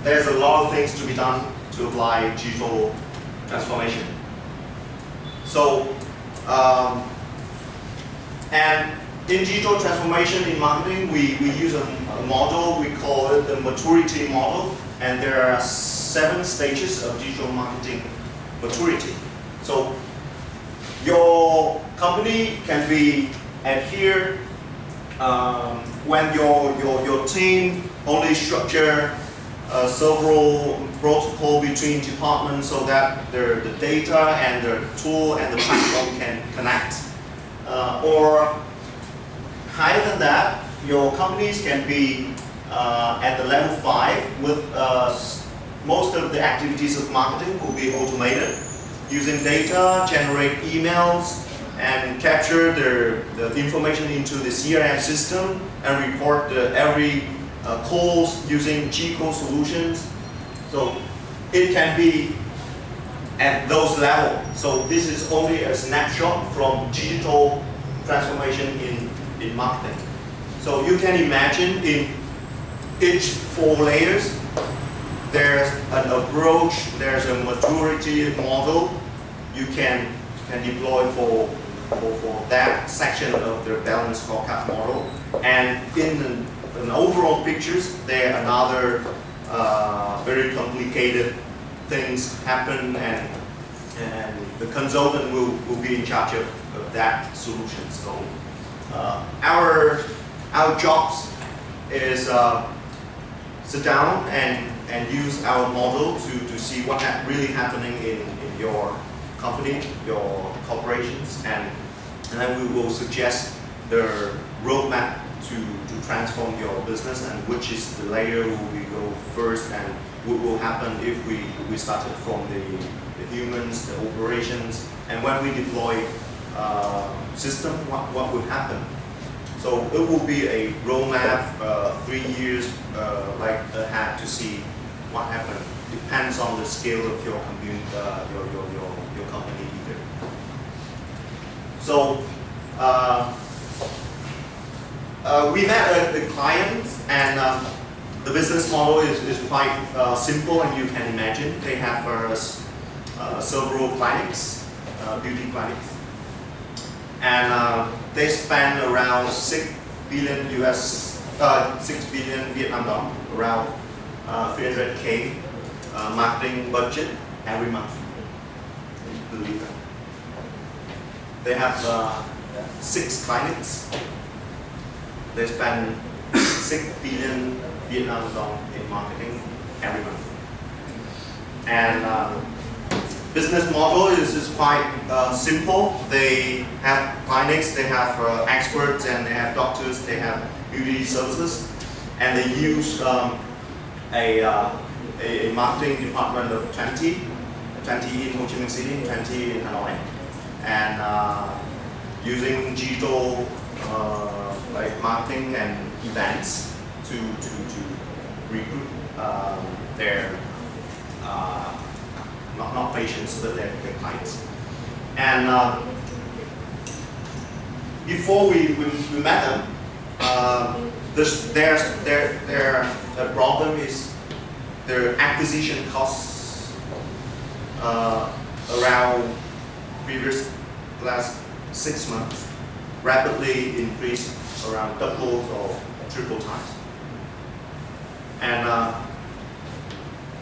there's a lot of things to be done to apply digital transformation. So, and in digital transformation in marketing, we use a model, we call it the maturity model, and there are 7 stages of digital marketing maturity. So your company can be adhere when your team only structure several protocol between departments so that the data and the tool and the platform can connect. Or higher than that, your companies can be at the level 5 with most of the activities of marketing will be automated using data, generate emails, and capture the information into the CRM system and report every calls using G-code solutions. So it can be at those levels. So this is only a snapshot from digital transformation in marketing. So you can imagine in each 4 layers, there's an approach, there's a maturity model you can deploy for that section of the balanced scorecard model. And in an overall pictures, there are another very complicated things happen, and the consultant will be in charge of that solution. So our jobs is sit down and use our model to see what really happening in your company, your corporations, and then we will suggest the roadmap to transform your business and which is the layer will we go first and what will happen if we started from the humans, the operations, and when we deploy system, what will happen. So it will be a roadmap, 3 years like ahead to see what happened. Depends on the scale of your company, your company either. So we met the client, and the business model is quite simple, and you can imagine they have several clinics, beauty clinics, and they spend around 6 billion Vietnam dong, around 300K marketing budget every month. Believe that. They have 6 clinics. They spend 6 billion Vietnam dong in marketing every month. And business model is quite simple. They have clinics, they have experts, and they have doctors, they have beauty services, and they use a marketing department of 20 in Ho Chi Minh City, 20 in Hanoi, and using digital like marketing and events to recruit their not patients but their clients. And before we met them, their problem is their acquisition costs around last 6 months rapidly increased around double or triple times. And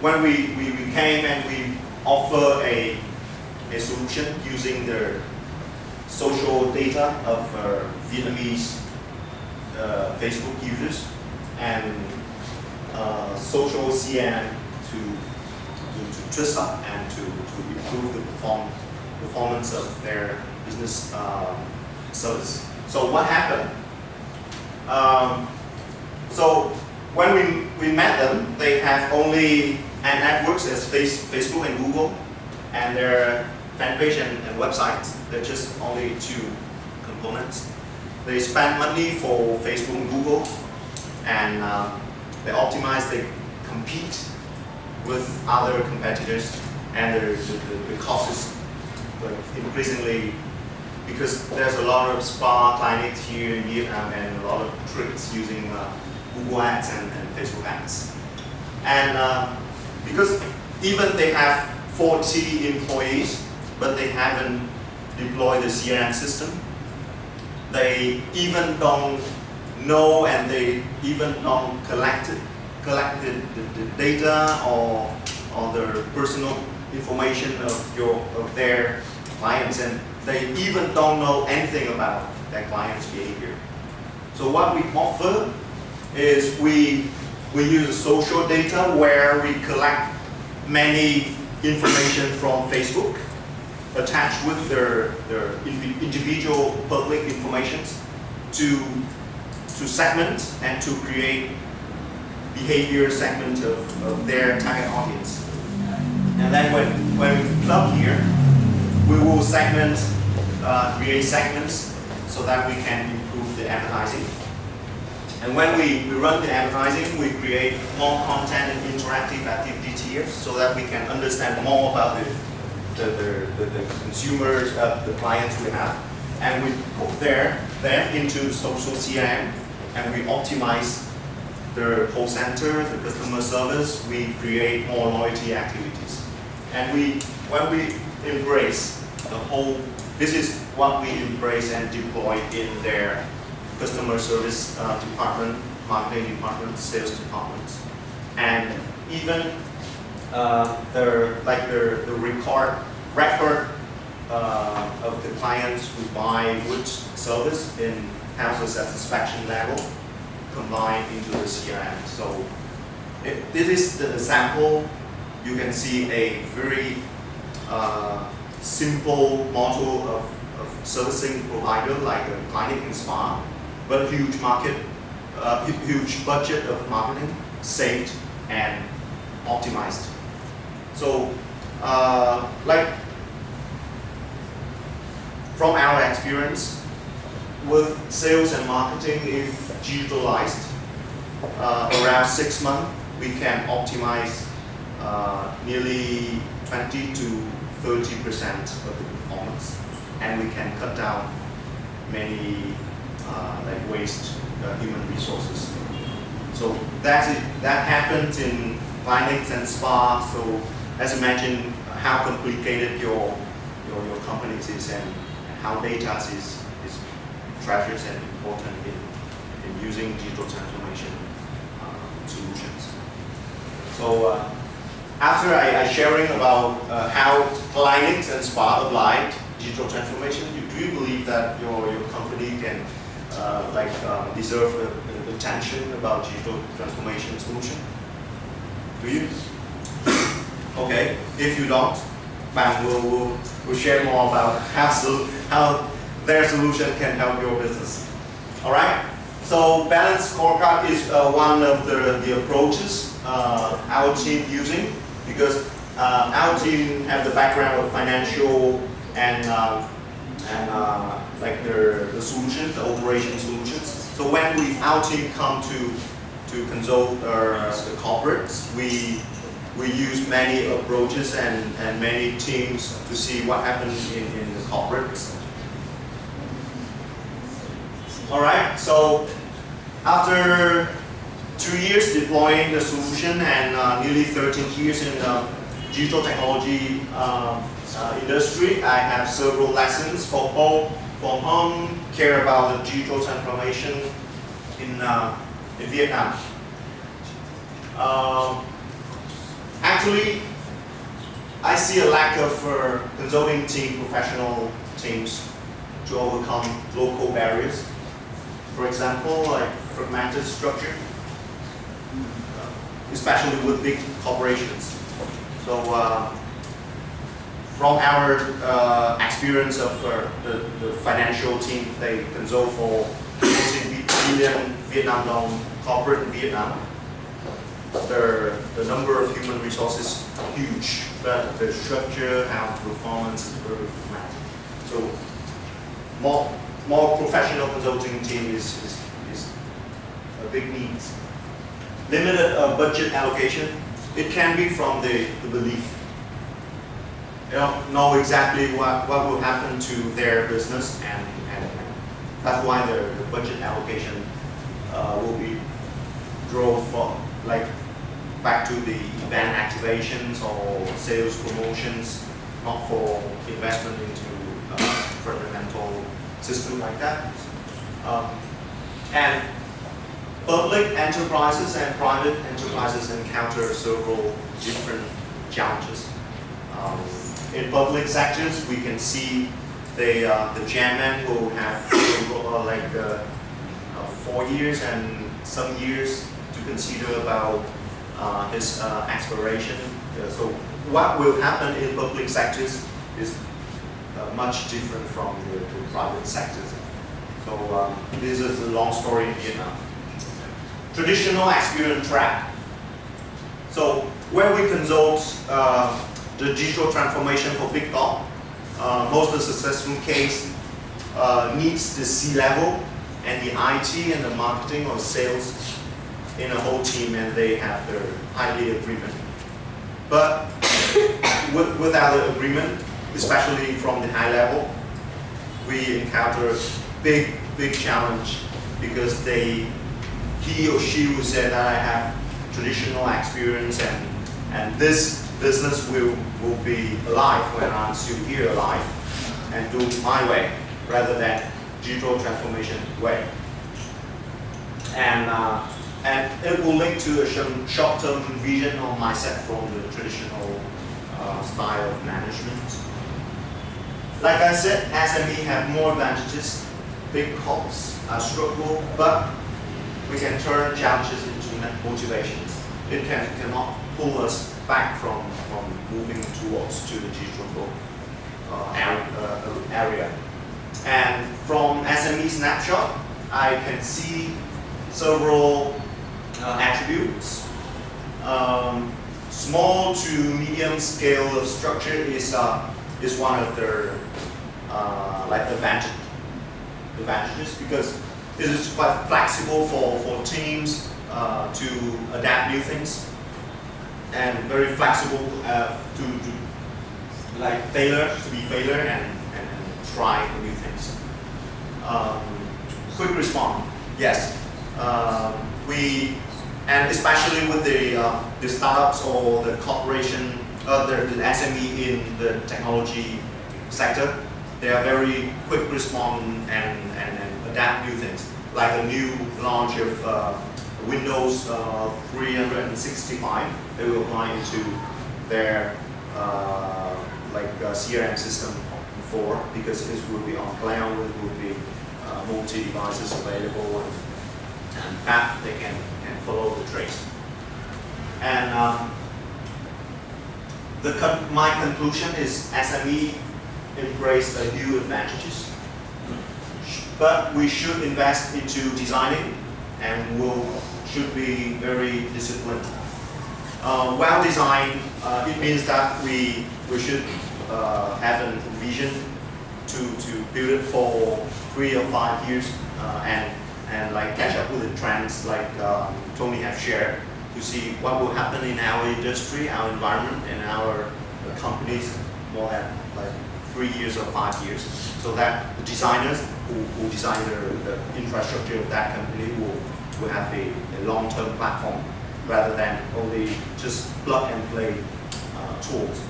when we came and we offer a solution using the social data of Vietnamese Facebook users and social CM to twist up and to improve the performance of their business service. So what happened? So when we met them, they have only ad networks as Facebook and Google, and their fan page and website. They're just only 2 components. They spend money for Facebook and Google, and they optimize, they compete with other competitors, and the cost is like increasingly, because there's a lot of spa clinics here in Vietnam and a lot of tricks using Google ads and Facebook ads. And because even they have 40 employees, but they haven't deployed the CRM system. They even don't know, and they even don't collect the data or the personal information of their clients, and they even don't know anything about their clients' behavior. So what we offer is we use social data where we collect many information from Facebook attached with their individual public informations to segment and to create behavior segment of their target audience. And then when we plug here, we will segment, create segments so that we can improve the advertising. And when we run the advertising, we create more content and interactive activity tiers so that we can understand more about the consumers, the clients we have. And we put them into the social CRM, and we optimize the call center, the customer service. We create more loyalty activities. And when we embrace the whole, this is what we embrace and deploy in their customer service department, marketing department, sales departments, and even the record of the clients who buy which service in house the satisfaction level combined into the CRM. So this is the sample. You can see a very simple model of servicing provider like a clinic and spa, but huge market, huge budget of marketing saved and optimized. So like from our experience with sales and marketing, if digitalized, around 6 months we can optimize nearly 20 to 30% of the performance, and we can cut down many like waste human resources. So that happens in clinics and spa. So as you imagine how complicated your company is, and how data is treasures and important in using digital transformation solutions. So after I sharing about how clinics and spa applied digital transformation, do you believe that your company can deserve attention about digital transformation solution? Do you? Okay. If you don't, Bang will share more about how their solution can help your business. All right. So balanced scorecard is one of the approaches our team using, because our team have the background of financial and like the solutions, the operation solutions. So when our team come to consult the corporates, we use many approaches and many teams to see what happens in the corporates. All right, so after 2 years deploying the solution and nearly 13 years in the digital technology industry, I have several lessons for home care about the digital transformation in Vietnam. Actually, I see a lack of consulting team, professional teams to overcome local barriers. For example, like fragmented structure, especially with big corporations. So from our experience of the financial team, they consult for multi-billion Vietnam dong corporate in Vietnam. The number of human resources huge, but the structure and performance is very fragmented. So more professional consulting team is a big need. Limited budget allocation. It can be from the belief. They don't know exactly what will happen to their business, and that's why the budget allocation will be drove for, like back to the event activations or sales promotions, not for investment into fundamental system like that. And public enterprises and private enterprises encounter several different challenges. In public sectors, we can see the chairman will have 4 years and some years to consider about his aspiration. So what will happen in public sectors is much different from the private sectors. So this is a long story in Vietnam. Traditional experience track. So where we consult the digital transformation for big corp, most of the successful case needs the C-level and the IT and the marketing or sales in a whole team, and they have their highly agreement. But without the agreement, especially from the high level, we encounter big challenge because he or she will say that I have traditional experience and this business will be alive when I'm still here alive and do my way rather than digital transformation way. And it will link to a short-term vision or mindset from the traditional style of management. Like I said, SME have more advantages. Big corps are struggle, but we can turn challenges into motivations. It cannot pull us back from moving towards to the digital area. And from SME snapshot, I can see several attributes. Small to medium scale of structure is one of their advantages because it is quite flexible for teams to adapt new things and very flexible to be failure and try new things. Quick response, yes. And especially with the startups or the corporation, the SME in the technology sector, they are very quick respond and adapt new things. Like a new launch of Windows 365, they will apply into their CRM system before because it will be on cloud, it will be multi-devices available, and that they can follow the trace. And my conclusion is SME embrace the new advantages, but we should invest into designing and should be very disciplined. Well designed, it means that we should have a vision to build it for 3 or 5 years and like catch up with the trends like Tony have shared to see what will happen in our industry, our environment, and our companies more than like 3 years or 5 years, so that the designers who design the infrastructure of that company will have a long-term platform rather than only just plug and play tools.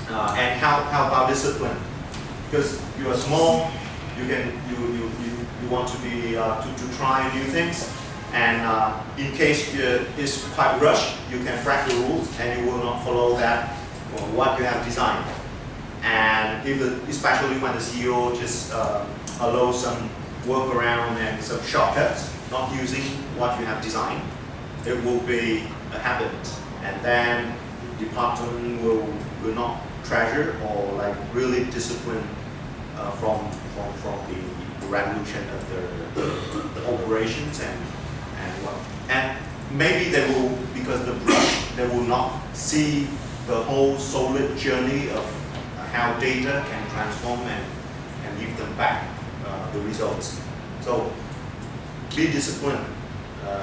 And how about discipline? Because you are small, you want to be to try new things, and in case it's quite rushed, you can break the rules and you will not follow that or what you have designed. And especially when the CEO just allows some workaround and some shortcuts, not using what you have designed, it will be a habit, and then the department will not treasure or like really discipline from the revolution of the operations and maybe they will, because they will not see the whole solid journey of how data can transform and give them back the results. So be disciplined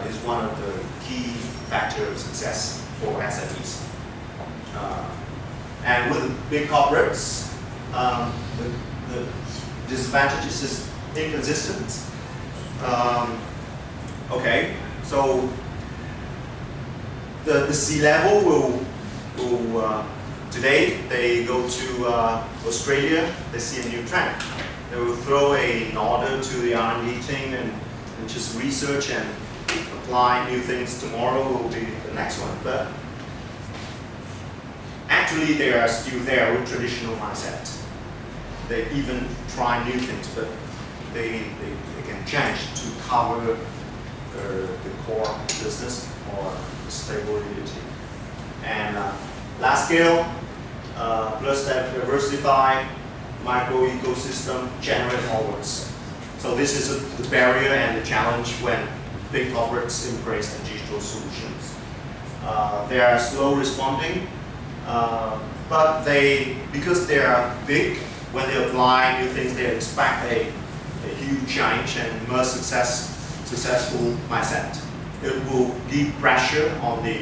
is one of the key factors of success for SMEs. And with the big corporates, the disadvantages is inconsistent. Okay, so the C level will today they go to Australia. They see a new trend. They will throw an order to the R&D team and just research and apply new things. Tomorrow will be the next one. But actually, they are still there with traditional mindset. They even try new things, but they can change to cover the core business or stability. And last scale, plus that diversify micro ecosystem generate forwards. So this is the barrier and the challenge when big corporates embrace the digital solutions. They are slow responding, but because they are big, when they apply new things, they expect a huge change and more successful mindset. It will give pressure on the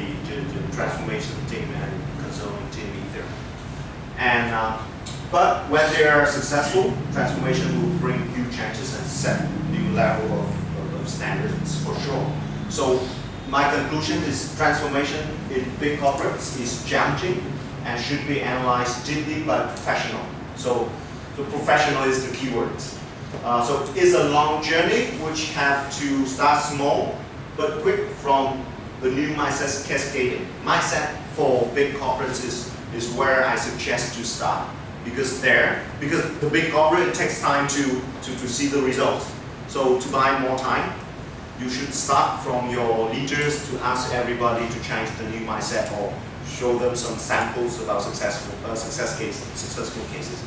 transformation team and consulting team either. And but when they are successful, transformation will bring huge changes and set new level of standards for sure. So my conclusion is transformation in big corporates is challenging and should be analyzed deeply by professional. So the professional is the keyword. So it's a long journey which have to start small but quick from the new mindset cascading. Mindset for big corporates is where I suggest to start because the big corporate, it takes time to see the results. So to buy more time, you should start from your leaders to ask everybody to change the new mindset or show them some samples about successful cases.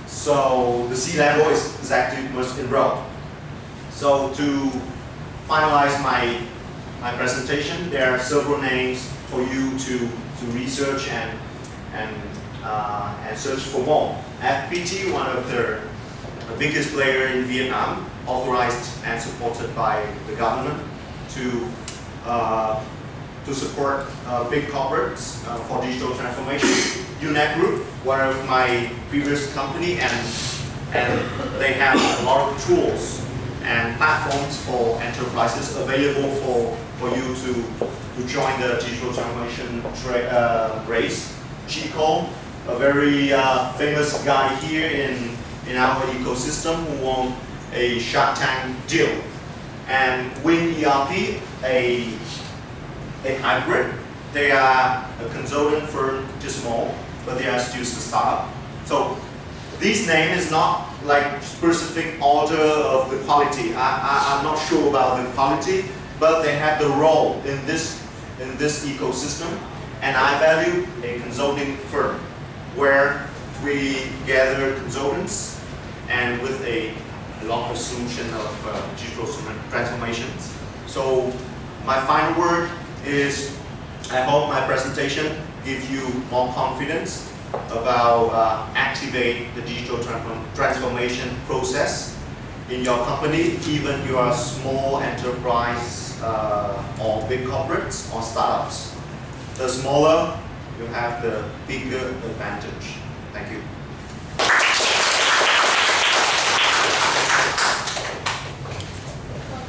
So the C level is exactly must enroll. So to finalize my presentation, there are several names for you to research and search for more. FPT, one of the biggest player in Vietnam, authorized and supported by the government to support big corporates for digital transformation. UNET Group, one of my previous company, and they have a lot of tools and platforms for enterprises available for you to join the digital transformation race. Chico, a very famous guy here in our ecosystem who won a Shark Tank deal. And Win ERP, a hybrid. They are a consultant firm, just small, but they are still a startup. So this name is not like specific order of the quality. I'm not sure about the quality, but they have the role in this ecosystem. And I value a consulting firm where we gather consultants and with a lot of solution of digital transformations. So my final word is I hope my presentation gives you more confidence about activate the digital transformation process in your company, even you are small enterprise or big corporates or startups. The smaller you have, the bigger advantage. Thank you.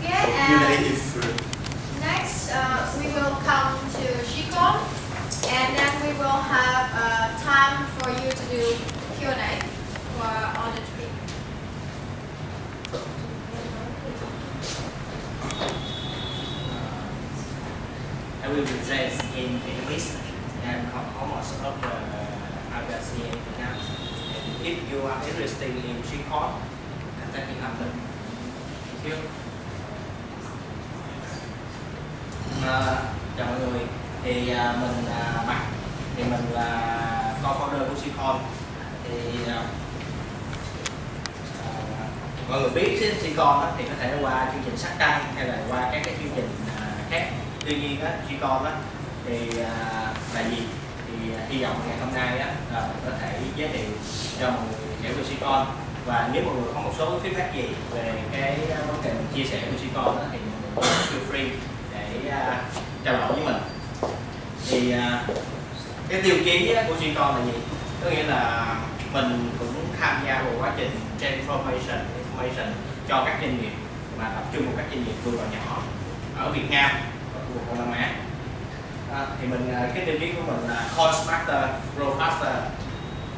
Okay, next we will come to Shikon, and then we will have time for you to do Q&A on the trip. I will present in English and almost of other CA Vietnam. If you are interested in Shikon, contact me after. Thank you. Chào mọi người, thì mình Mặt, thì mình là co-founder của Shikon. Thì mọi người biết Shikon thì có thể qua chương trình Shark Tank hay là qua các cái chương trình khác. Tuy nhiên Shikon thì là gì? Thì hy vọng ngày hôm nay mình có thể giới thiệu cho mọi người hiểu về Shikon. Và nếu mọi người có một số feedback gì về cái vấn đề mình chia sẻ của Shikon thì mọi người feel free để trao đổi với mình. Thì cái tiêu chí của Shikon là gì? Có nghĩa là mình cũng tham gia vào quá trình transformation cho các doanh nghiệp, mà tập trung vào các doanh nghiệp vừa và nhỏ ở Việt Nam và khu vực Đông Nam Á. thì cái tiêu chí của mình là Cost Smarter, Grow Faster.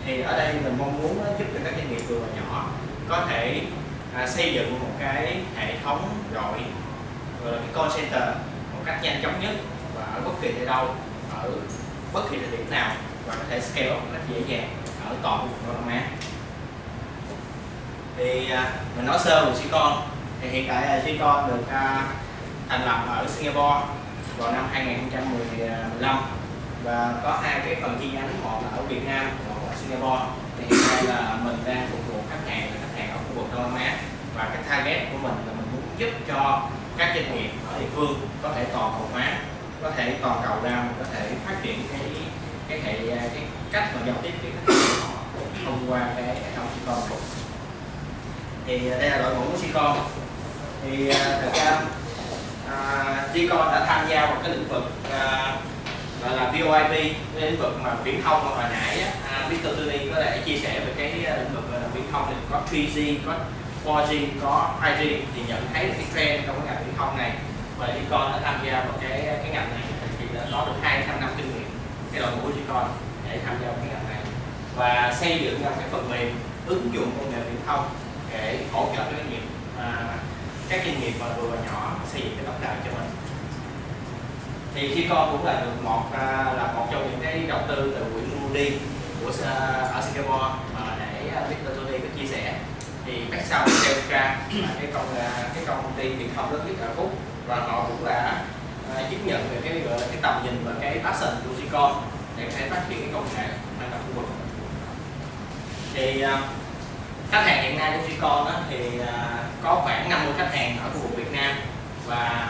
Thì ở đây mình mong muốn giúp cho các doanh nghiệp vừa và nhỏ có thể xây dựng một cái hệ thống gọi là cái call center một cách nhanh chóng nhất và ở bất kỳ nơi đâu, ở bất kỳ thời điểm nào, và có thể scale up một cách dễ dàng ở toàn khu vực Đông Nam Á. Thì mình nói sơ về Sicon. Thì hiện tại Sicon được thành lập ở Singapore vào năm 2015 và có hai cái phần chi nhánh, một là ở Việt Nam, một ở Singapore. Thì hiện tại là mình đang phục vụ khách hàng ở khu vực Đông Nam Á, và cái target của mình là mình muốn giúp cho các doanh nghiệp ở địa phương có thể toàn cầu hóa, có thể toàn cầu ra, mình có thể phát triển cái cách mà giao tiếp với khách hàng họ thông qua cái hệ thống Sicon. Thì đây là đội ngũ của Sicon. Thì thực ra Sicon đã tham gia vào cái lĩnh vực gọi là VoIP, cái lĩnh vực mà viễn thông mà hồi nãy Victor Tony có thể chia sẻ về cái lĩnh vực là viễn thông. Thì có 3G, có 4G, có 5G, thì nhận thấy cái trend trong cái ngành viễn thông này, và Sicon đã tham gia vào cái ngành này thì đã có được 200 năm kinh nghiệm, cái đội ngũ của Sicon để tham gia vào cái ngành này và xây dựng ra cái phần mềm ứng dụng công nghệ viễn thông để hỗ trợ các doanh nghiệp các doanh nghiệp vừa và nhỏ xây dựng cái tổng đài cho mình. Thì Sicon cũng là được một trong những cái đầu tư từ quỹ Moody ở Singapore mà để Victor Tony có chia sẻ. Thì C0706 là cái công ty viễn thông lớn nhất ở Úc, và họ cũng là chứng nhận về cái gọi là cái tầm nhìn và cái passion của Sicon để có thể phát triển cái công nghệ ở khu vực. Thì khách hàng hiện nay của Sicon thì có khoảng 50 khách hàng ở khu vực Việt Nam và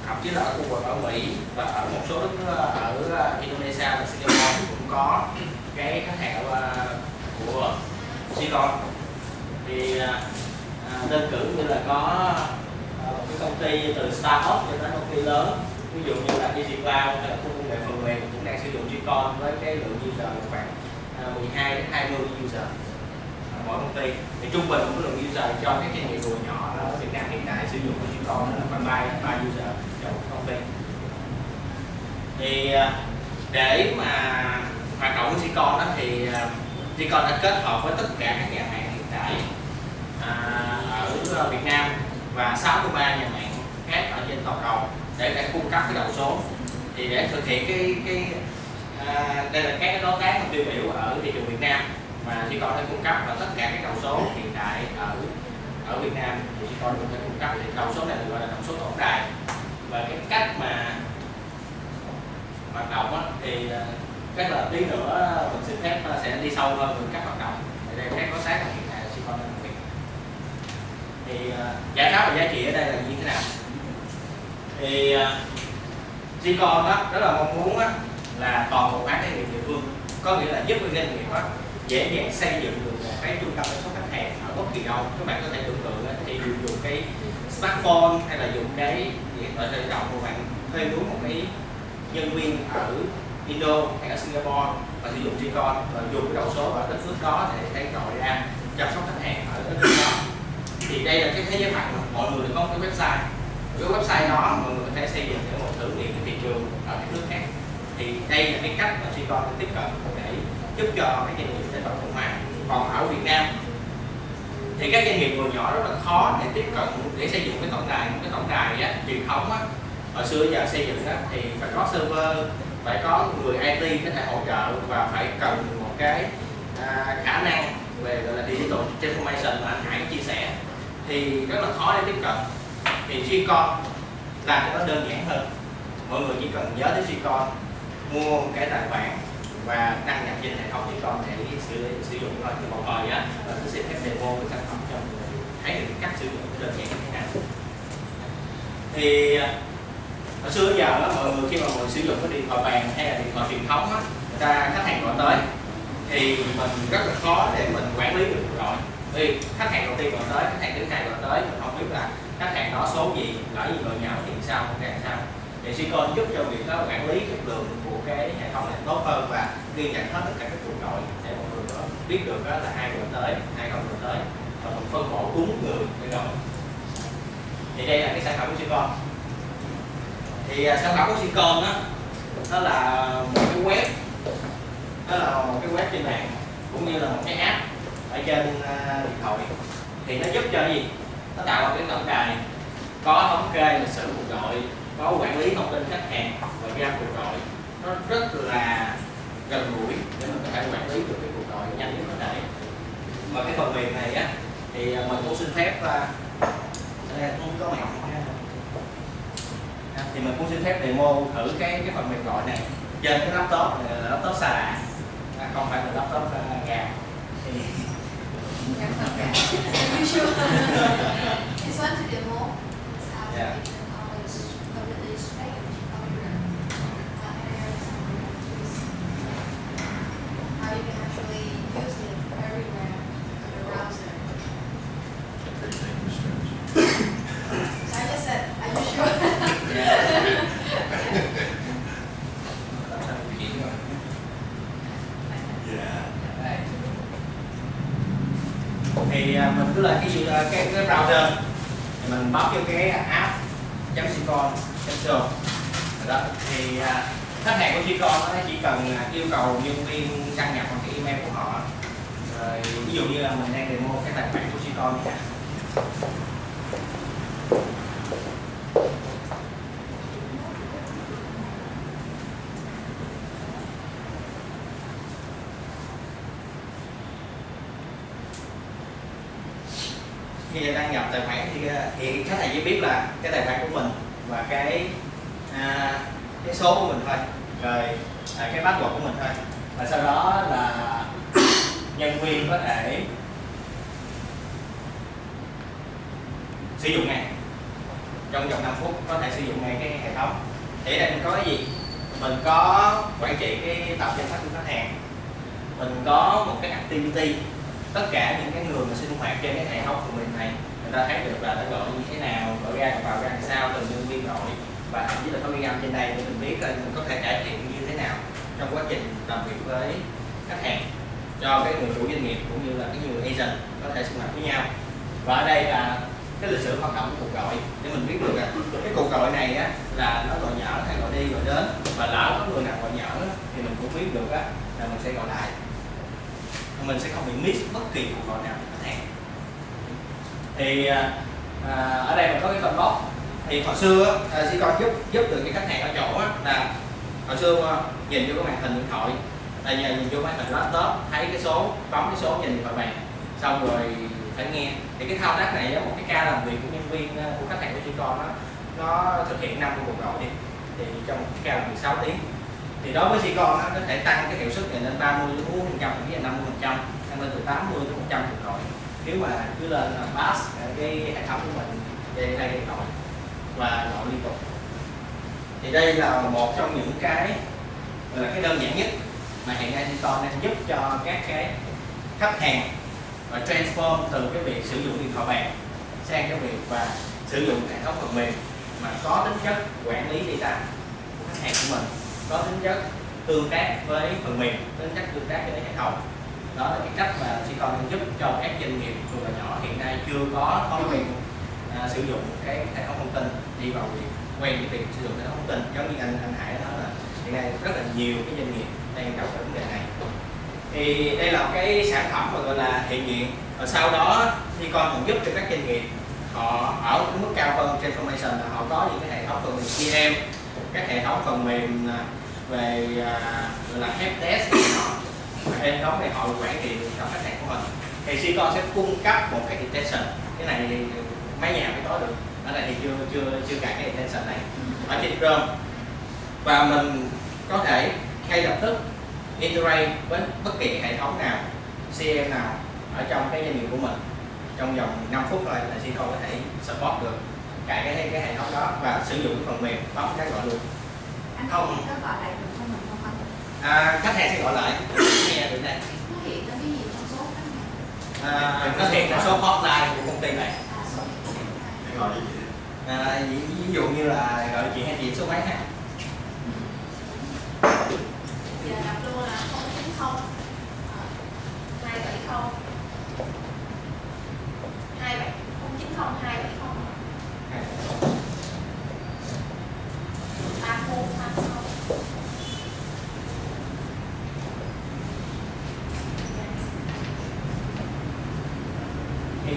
thậm chí là ở khu vực ở Mỹ và ở một số nước ở Indonesia và Singapore thì cũng có cái khách hàng của Sicon. Thì đơn cử như là có một cái công ty từ startup cho đến công ty lớn, ví dụ như là Cloud hay là khu công nghệ phần mềm cũng đang sử dụng Sicon với cái lượng user khoảng 12 đến 20 user mỗi công ty. Thì trung bình cũng lượng user cho các doanh nghiệp vừa nhỏ ở Việt Nam hiện tại sử dụng của Sicon là khoảng 3 user cho một công ty. Thì để mà hoạt động của Sicon thì Sicon đã kết hợp với tất cả các nhà mạng hiện tại ở Việt Nam và 63 nhà mạng khác ở trên toàn cầu để cung cấp cái đầu số. Thì để thực hiện đây là các đối tác tiêu biểu ở thị trường Việt Nam mà Sicon đã cung cấp, và tất cả các đầu số hiện tại ở Việt Nam thì Sicon cũng phải cung cấp. Thì đầu số này được gọi là đầu số tổng đài, và cái cách mà hoạt động thì chắc là tí nữa mình xin phép sẽ đi sâu hơn về các hoạt động. Thì đây các đối tác hiện tại Sicon đang làm việc. Thì giải pháp và giá trị ở đây là như thế nào? Thì Sicon rất là mong muốn là toàn cầu hóa doanh nghiệp địa phương, có nghĩa là giúp cho doanh nghiệp dễ dàng xây dựng được một cái trung tâm chăm sóc khách hàng ở bất kỳ đâu. Các bạn có thể tưởng tượng thì dùng cái smartphone hay là dùng cái điện thoại di động của bạn thuê mướn một cái nhân viên ở Indo hay ở Singapore và sử dụng Sicon và dùng cái đầu số ở đất nước đó để gọi ra chăm sóc khách hàng ở đất nước đó. Thì đây là cái thế giới phẳng, mọi người đều có một cái website. Cái website đó mọi người có thể xây dựng để một thử nghiệm cái thị trường ở các nước khác. Thì đây là cái cách mà Sicon tiếp cận để giúp cho các doanh nghiệp để toàn cầu hóa. Còn ở Việt Nam thì các doanh nghiệp vừa nhỏ rất là khó để tiếp cận để xây dựng cái tổng đài. Cái tổng đài truyền thống hồi xưa giờ xây dựng thì phải có server, phải có người IT có thể hỗ trợ và phải cần một cái khả năng về gọi là digital transformation mà anh Hải chia sẻ, thì rất là khó để tiếp cận. Thì Sicon làm cho nó đơn giản hơn. Mọi người chỉ cần nhớ tới Sicon, mua một cái tài khoản và đăng nhập trên hệ thống Sicon để sử dụng thôi. Thì một hồi tôi sẽ phép demo cái sản phẩm cho mọi người thấy được cách sử dụng đơn giản như thế nào. Thì hồi xưa giờ mọi người khi mà mình sử dụng cái điện thoại bàn hay là điện thoại truyền thống khách hàng gọi tới thì mình rất là khó để mình quản lý được cuộc gọi. Vì khách hàng đầu tiên gọi tới, khách hàng thứ hai gọi tới, mình không biết là khách hàng đó số gì, lỡ gì gọi nhầm thì sao, không làm sao. Thì Sicon giúp cho việc đó quản lý chất lượng của cái hệ thống này tốt hơn và ghi nhận hết tất cả các cuộc gọi để mọi người biết được là ai gọi tới, ai không gọi tới, và mình phân bổ đúng người để gọi. Thì đây là cái sản phẩm của Sicon. Thì sản phẩm của Silicon đó là một cái web, đó là một cái web trên mạng cũng như là một cái app ở trên điện thoại. Thì nó giúp cho cái gì? Nó tạo ra cái tổng đài có thống kê lịch sử cuộc gọi, có quản lý thông tin khách hàng và ghi âm cuộc gọi. Nó rất là gần gũi để mình có thể quản lý được cái cuộc gọi nhanh nhất có thể. Và cái phần mềm này á thì mình cũng xin phép không có mẹo thì mình cũng xin phép demo thử cái phần mềm gọi này trên cái laptop này, là laptop xa lạ, không phải là laptop gà. You sure? It's fun to demo. Yeah. How you can actually use it everywhere on the browser. So I just said, are you sure? Yeah. Thì mình cứ lên cái browser thì mình bấm vô cái app.sicon.show đó. Thì khách hàng của Sicon nó chỉ cần yêu cầu nhân viên đăng nhập bằng cái email của họ. Rồi ví dụ như là mình đang demo cái tài khoản của Sicon nha. Khi đăng nhập tài khoản thì khách hàng chỉ biết là cái tài khoản của mình và cái số của mình thôi, rồi cái password của mình thôi, và sau đó là nhân viên có thể sử dụng ngay trong vòng 5 phút, có thể sử dụng ngay cái hệ thống. Thì ở đây mình có cái gì? Mình có quản trị cái tập danh sách của khách hàng, mình có một cái activity, tất cả những cái người mà sinh hoạt trên cái hệ thống của mình này người ta thấy được là đã gọi như thế nào, gọi ra gọi vào ra làm sao, từng nhân viên gọi, và thậm chí là có ghi âm trên đây để mình biết là mình có thể cải thiện như thế nào trong quá trình làm việc với khách hàng, cho cái người chủ doanh nghiệp cũng như là cái người agent có thể sinh hoạt với nhau. Và ở đây là cái lịch sử hoạt động của cuộc gọi để mình biết được là cái cuộc gọi này á là nó gọi nhỡ hay gọi đi gọi đến, và lỡ có người nào gọi nhỡ thì mình cũng biết được á là mình sẽ gọi lại, mình sẽ không bị miss bất kỳ cuộc gọi nào của khách hàng. Thì ở đây mình có cái con bot. Thì hồi xưa Sicon giúp được cái khách hàng ở chỗ là hồi xưa nhìn vô cái màn hình điện thoại, là nhìn vô màn hình laptop thấy cái số, bấm cái số trên điện thoại bàn, xong rồi phải nghe. Thì cái thao tác này một cái ca làm việc của nhân viên của khách hàng của Sicon nó thực hiện 5 cuộc gọi đi, thì trong một cái ca làm việc 6 tiếng. Thì đối với Sicon nó có thể tăng cái hiệu suất này lên 30 đến 40%, thậm chí là 50%, tăng lên từ 80 đến 100 cuộc gọi nếu mà cứ lên pass cái hệ thống của mình về đây điện thoại và gọi liên tục. Thì đây là một trong những cái là cái đơn giản nhất mà hiện nay Sicon đang giúp cho các cái khách hàng và transform từ cái việc sử dụng điện thoại bàn sang cái việc và sử dụng hệ thống phần mềm mà có tính chất quản lý data của khách hàng của mình, có tính chất tương tác với phần mềm, tính chất tương tác với hệ thống. Đó là cái cách mà Sicon đang giúp cho các doanh nghiệp vừa và nhỏ hiện nay chưa có thói quen sử dụng cái hệ thống thông tin, đi vào việc quen với việc sử dụng hệ thống thông tin. Giống như anh Hải nói là hiện nay rất là nhiều cái doanh nghiệp đang gặp phải vấn đề này. Thì đây là một cái sản phẩm mà gọi là hiện diện. Và sau đó Sicon còn giúp cho các doanh nghiệp họ ở cái mức cao hơn transformation, là họ có những cái hệ thống phần mềm CRM, các hệ thống phần mềm về gọi là helpdesk, hệ thống này họ quản trị cho khách hàng của mình. Thì Sicon sẽ cung cấp một cái extension, cái này thì mấy nhà mới có được, ở đây thì chưa cài cái extension này ở trên Chrome, và mình có thể ngay lập tức integrate với bất kỳ hệ thống nào, CRM nào ở trong cái doanh nghiệp của mình. Trong vòng 5 phút thôi là Sicon có thể support được cài cái hệ thống đó và sử dụng cái phần mềm bấm cái gọi luôn. Anh không có gọi lại được không mình không anh? Khách hàng sẽ gọi lại nghe được này. Nó hiện ra cái gì trong số khách hàng? Nó hiện ra số hotline của công ty này. Gọi gì? Ví dụ như là gọi chị hay chị số mấy ha. Giờ đọc luôn là 090 270 090 270.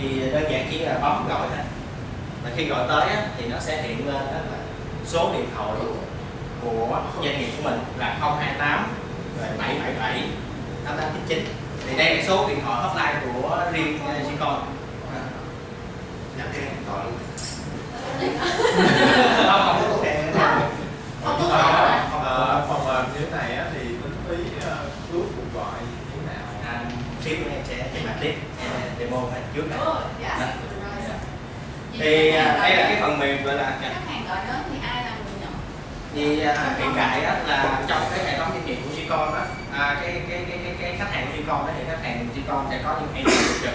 thì đơn giản chỉ là bấm gọi thôi. Và khi gọi tới á, thì nó sẽ hiện lên đó là số điện thoại của doanh nghiệp của mình là 028 rồi 777 8899. Thì đây là số điện thoại hotline của riêng Gcon. Nhắn nghe điện thoại luôn. Không có thể Phần mềm như thế này á, thì tính phí cước cuộc gọi như thế nào? Xíu nữa em sẽ trình bày tiếp demo này trước này. Dạ. Đó. Rồi. Thì đây là cái phần mềm gọi là khách hàng gọi đến thì ai là người nhận? thì hiện tại đó là trong cái hệ thống doanh nghiệp của Gcon đó, cái khách hàng của Gcon đó thì khách hàng Gcon sẽ có những agent trực,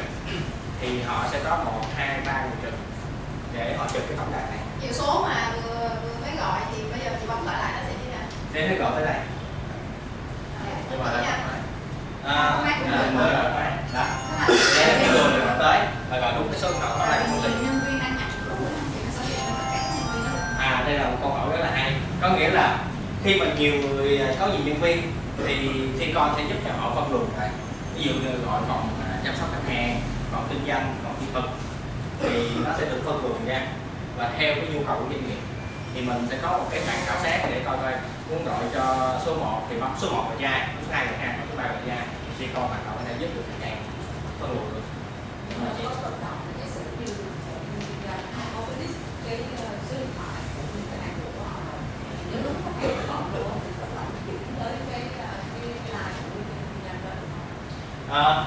thì họ sẽ có 1, 2, 3 người trực để họ trực cái tổng đài này. Nhiều số mà vừa mới gọi thì bây giờ chị bấm gọi lại nó sẽ như nào? Để nó gọi tới đây. Nhưng mà nha. Mới gọi tới đó. Đây là cái người được gọi tới và gọi đúng cái số điện thoại đó là công ty. Nhân viên đang nhận đủ thì nó sẽ hiện tất cả các nhân viên đó. Đây là một câu hỏi rất là hay. Có nghĩa là khi mà nhiều người có nhiều nhân viên thì Gcon sẽ giúp cho họ phân luồng lại. Ví dụ như gọi phòng chăm sóc khách hàng, phòng kinh doanh, phòng kỹ thuật thì nó sẽ được phân luồng ra và theo cái nhu cầu của doanh nghiệp. Thì mình sẽ có một cái bảng khảo sát để coi coi muốn gọi cho số 1 thì bấm số 1 là dai, số 2 là dai, số 3 là dai. Thì Gcon hoạt động để giúp được khách hàng phân luồng được.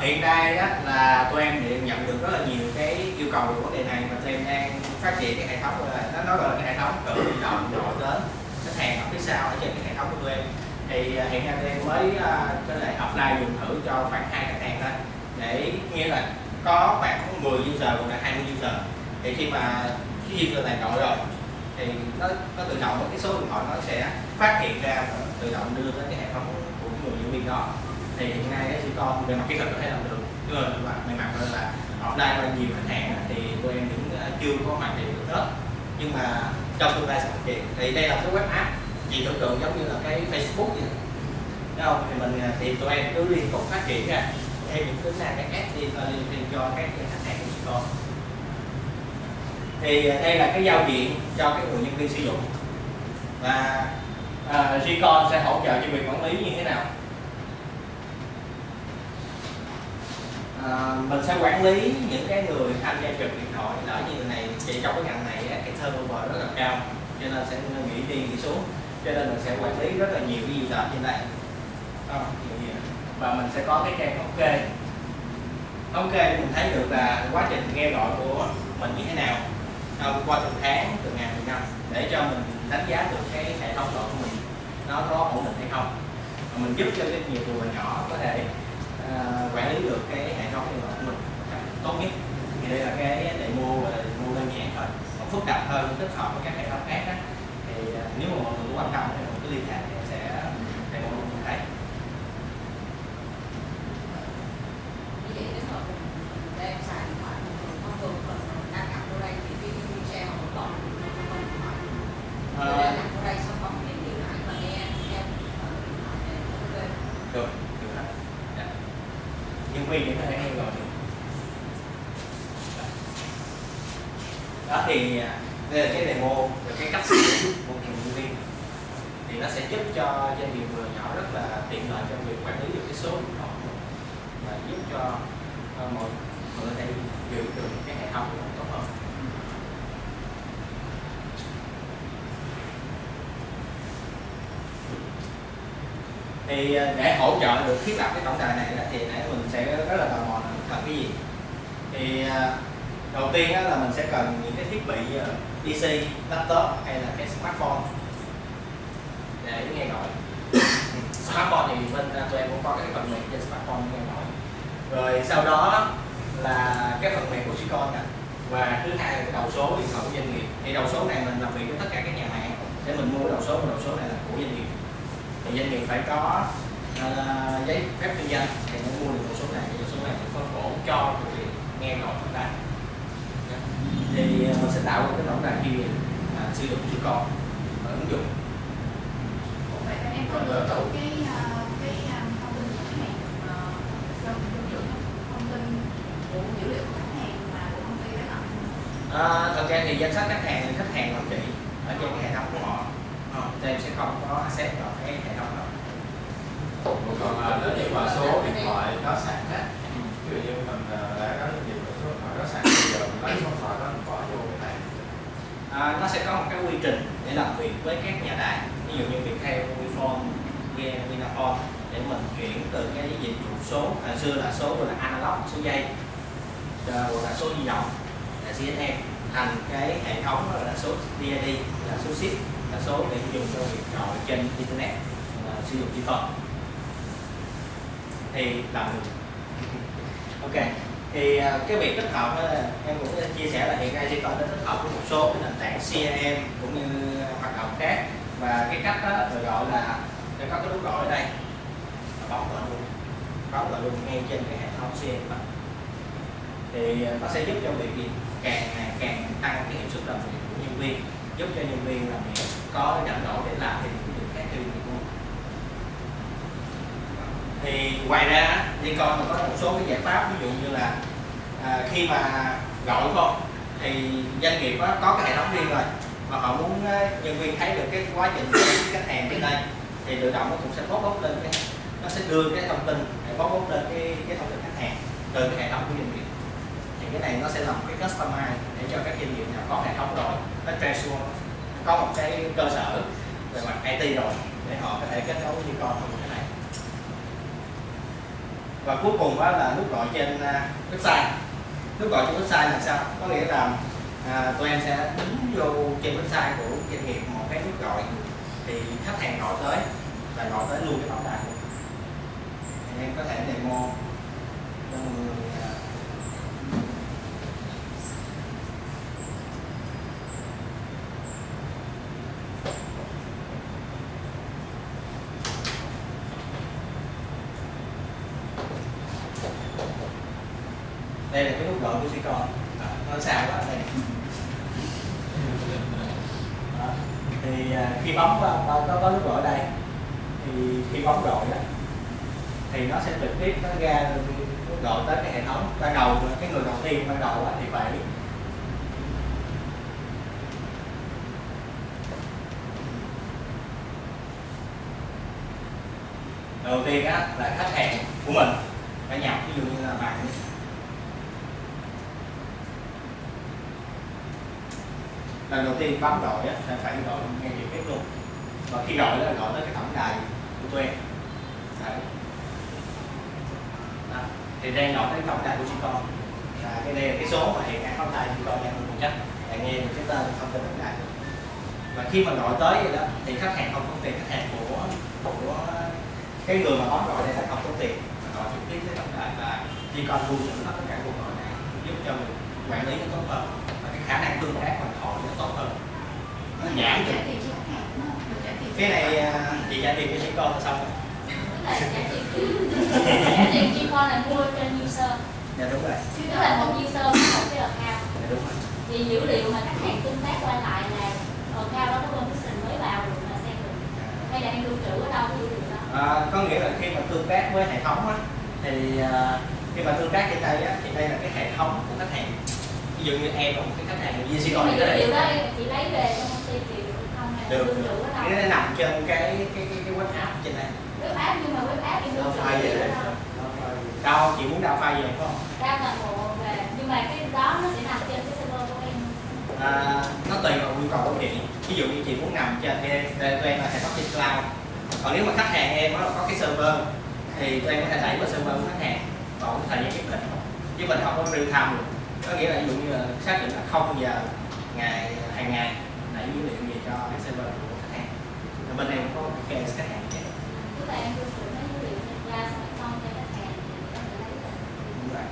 Hiện nay đó là tụi em hiện nhận được rất là nhiều cái yêu cầu về vấn đề này và tụi em đang phát triển cái hệ thống rồi, nó gọi là cái hệ thống tự động gọi đến khách hàng ở phía sau ở trên cái hệ thống của tụi em. Thì hiện nay tụi em mới có thể apply dùng thử cho khoảng 2 khách hàng thôi, để nghĩa là có khoảng 10 user hoặc là 20 user. Thì khi mà cái user này gọi rồi thì nó tự động cái số điện thoại nó sẽ phát hiện ra và tự động đưa đến cái hệ thống của người nhân viên đó. Thì hiện nay Gcon về mặt kỹ thuật có thể làm được, nhưng mà may mắn là offline là nhiều khách hàng thì tụi em vẫn chưa có hoàn thiện được hết, nhưng mà trong tương lai sẽ phát triển. Thì đây là cái web app, chị tưởng tượng giống như là cái Facebook vậy, đúng không? Thì thì tụi em cứ liên tục phát triển ra thêm những tính năng cái app đi cho các khách hàng của Gcon. Thì đây là cái giao diện cho các người nhân viên sử dụng, và Gcon sẽ hỗ trợ cho việc quản lý như thế nào. Mình sẽ quản lý những cái người tham gia trực điện thoại. Lỡ như này chị trong cái ngành này cái turnover rất là cao, cho nên sẽ nghỉ đi nghỉ xuống, cho nên mình sẽ quản lý rất là nhiều cái user trên đây. Và mình sẽ có cái trang thống kê để mình thấy được là quá trình nghe gọi của mình như thế nào qua từng tháng, từng ngày, từng năm, để cho mình đánh giá được cái hệ thống gọi của mình nó có ổn định hay không. Và mình giúp cho nhiều người nhỏ có thể quản lý được cái hệ thống điện thoại của mình một cách tốt nhất. Thì đây là cái demo đơn giản thôi, còn phức tạp hơn tích hợp với các hệ thống khác đó. Thì nếu mà mọi người có quan tâm thì mình cứ liên hệ thì sẽ demo cho mình thấy. Được hết. Dạ. Nhân viên cũng có thể nghe gọi được. Đó thì đây là cái demo về cái cách sử dụng của nhân viên. Thì nó sẽ giúp cho doanh nghiệp vừa nhỏ rất là tiện lợi trong việc quản lý được cái số điện thoại và giúp cho mọi người có thể giữ được cái hệ thống tốt hơn. Thì để hỗ trợ được thiết lập cái tổng đài này đó, thì nãy mình sẽ rất là tò mò là cần cái gì. Thì đầu tiên đó là mình sẽ cần những cái thiết bị PC, laptop hay là cái smartphone để nghe gọi. Smartphone thì bên tụi em cũng có cái phần mềm trên smartphone nghe gọi. Rồi sau đó là cái phần mềm của Gcon nè, và thứ hai là cái đầu số điện thoại của doanh nghiệp. Thì đầu số này mình làm việc với tất cả các nhà mạng để mình mua đầu số, và đầu số này là của doanh nghiệp. Thì doanh nghiệp phải có giấy phép kinh doanh thì mới mua được một số này. Thì số này phải phân bổ cho việc nghe gọi tổng đài. Thì mình sẽ tạo một cái tổng đài chuyên nghiệp sử dụng Gcon và ứng dụng. Vậy em có lựa chọn cái thông tin của khách hàng, thông tin của dữ liệu của khách hàng mà Thật ra thì danh sách khách hàng quản trị ở trên cái hệ thống của họ, tụi em sẽ không có access vào cái hệ thống đó. Còn nếu như mà số điện thoại có sẵn á, ví dụ như mình đã có nhiều số điện thoại có sẵn, bây giờ mình lấy số điện thoại đó mình bỏ vô cái này. Nó sẽ có một cái quy trình để làm việc với các nhà đài, ví dụ như Viettel, Vifone, Vinaphone, để mình chuyển từ cái dịch vụ số, hồi xưa là số là analog, số dây, hoặc là số di động là GSM, thành cái hệ thống đó là số DID, là số SIP, là số để dùng cho việc gọi trên internet, sử dụng Vifone thì làm được. Ok, thì cái việc tích hợp đó là em cũng chia sẻ là hiện nay Vifone đã tích hợp với một số cái nền tảng CRM cũng như hoạt động khác, và cái cách đó được gọi là để có cái nút gọi ở đây, bấm gọi luôn ngay trên cái hệ thống CRM đó. Thì nó sẽ giúp cho việc gì càng tăng cái hiệu suất làm việc của nhân viên, giúp cho nhân viên làm việc có rảnh rỗi để làm thêm những việc khác theo yêu cầu. Thì ngoài ra Vifone còn có một số cái giải pháp, ví dụ như là khi mà gọi không thì doanh nghiệp có cái hệ thống riêng rồi, mà họ muốn nhân viên thấy được cái quá trình khách hàng trên đây thì tự động nó cũng sẽ pop lên cái, nó sẽ đưa cái thông tin để pop lên cái thông tin khách hàng từ cái hệ thống của doanh nghiệp. Thì cái này nó sẽ làm cái customize để cho các doanh nghiệp nào có hệ thống rồi, nó transfer, có một cái cơ sở về mặt IT rồi để họ có thể kết nối với Vifone như thế này. Và cuối cùng đó là nút gọi trên website. Nút gọi trên website là sao? Có nghĩa là tụi em sẽ đính vô trên website của doanh nghiệp một cái nút gọi, thì khách hàng gọi tới là gọi tới luôn cái tổng đài luôn. Em có thể demo cho người đây là cái nút gọi của Vifone, nó sao đó đây. Đó. Thì khi bấm có nút gọi đây, thì khi bấm gọi đó thì nó sẽ trực tiếp nó ra nút gọi tới cái hệ thống. Ban đầu cái người đầu tiên ban đầu thì phải đầu tiên á là khách hàng của mình phải nhập, ví dụ như là bạn lần đầu tiên bấm gọi á sẽ phải gọi ngay trực tiếp luôn, và khi gọi đó là gọi tới cái tổng đài của tụi em. Đó. Thì đây gọi tới tổng đài của Vifone, cái đây là cái số mà hiện nay tổng đài Vifone đang phụ trách, để nghe được cái tên thông tin tổng đài. Và khi mà gọi tới vậy đó thì khách hàng không có tiền, khách hàng của cái người mà bấm gọi đây là không có tiền, mà gọi trực tiếp tới tổng đài, và Vifone luôn xử hết tất cả cuộc gọi này, giúp cho mình quản lý nó tốt hơn và cái khả năng tương tác bằng thoại nó tốt hơn, nó giảm được. Cái này chị trả tiền cho Vifone là xong rồi. Trả tiền Vifone là mua trên user. Dạ đúng rồi. Tức là một user một cái account. Dạ đúng rồi. Thì dữ liệu mà khách hàng tương tác qua lại là account đó có permission mới vào được là xem được. Hay là em lưu trữ ở đâu cái dữ liệu đó? Có nghĩa là khi mà tương tác với hệ thống á, thì khi mà tương tác trên đây á, thì đây là cái hệ thống của khách hàng. Ví dụ như em là một cái khách hàng như Nhưng mà dữ liệu đó em chỉ lấy về trong công ty thì được không? Hay là lưu trữ ở đâu? Nó nằm trên cái web app trên này. Web app, nhưng mà web app em lưu trữ ở đâu? Đâu, chị muốn download file về không? Download toàn bộ về, nhưng mà cái đó nó sẽ nằm trên cái server của em. Nó tùy vào nhu cầu của chị. Ví dụ như chị muốn nằm trên tụi em là hệ thống trên cloud. Còn nếu mà khách hàng em có cái server thì tụi em có thể đẩy vào server của khách hàng vào cái thời gian nhất định, chứ mình không có real time được. Có nghĩa là ví dụ như là xác định là 0 giờ hàng ngày đẩy dữ liệu về cho cái server của khách hàng. Rồi bên em cũng có một cái case khách hàng vậy. Tức là em lưu trữ mấy dữ liệu ra xong xong cho khách hàng thì có thể lấy được. Đúng rồi.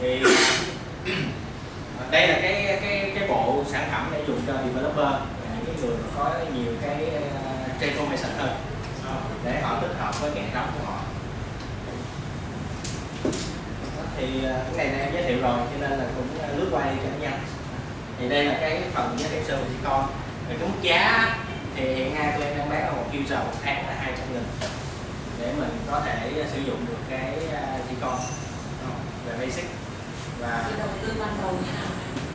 Thì đây là cái bộ sản phẩm để dùng cho developer, những cái người mà có nhiều cái transformation hơn để họ tích hợp với hệ thống của họ. Thì cái này em giới thiệu rồi cho nên là cũng lướt qua đi cho nó nhanh. Thì đây là cái phần giới thiệu sơ của Vifone. Về cái mức giá thì hiện nay tụi em đang bán ở một user một tháng là 200.000. để mình có thể sử dụng được cái Gcon về basic. Và Thì đầu tư ban đầu như nào?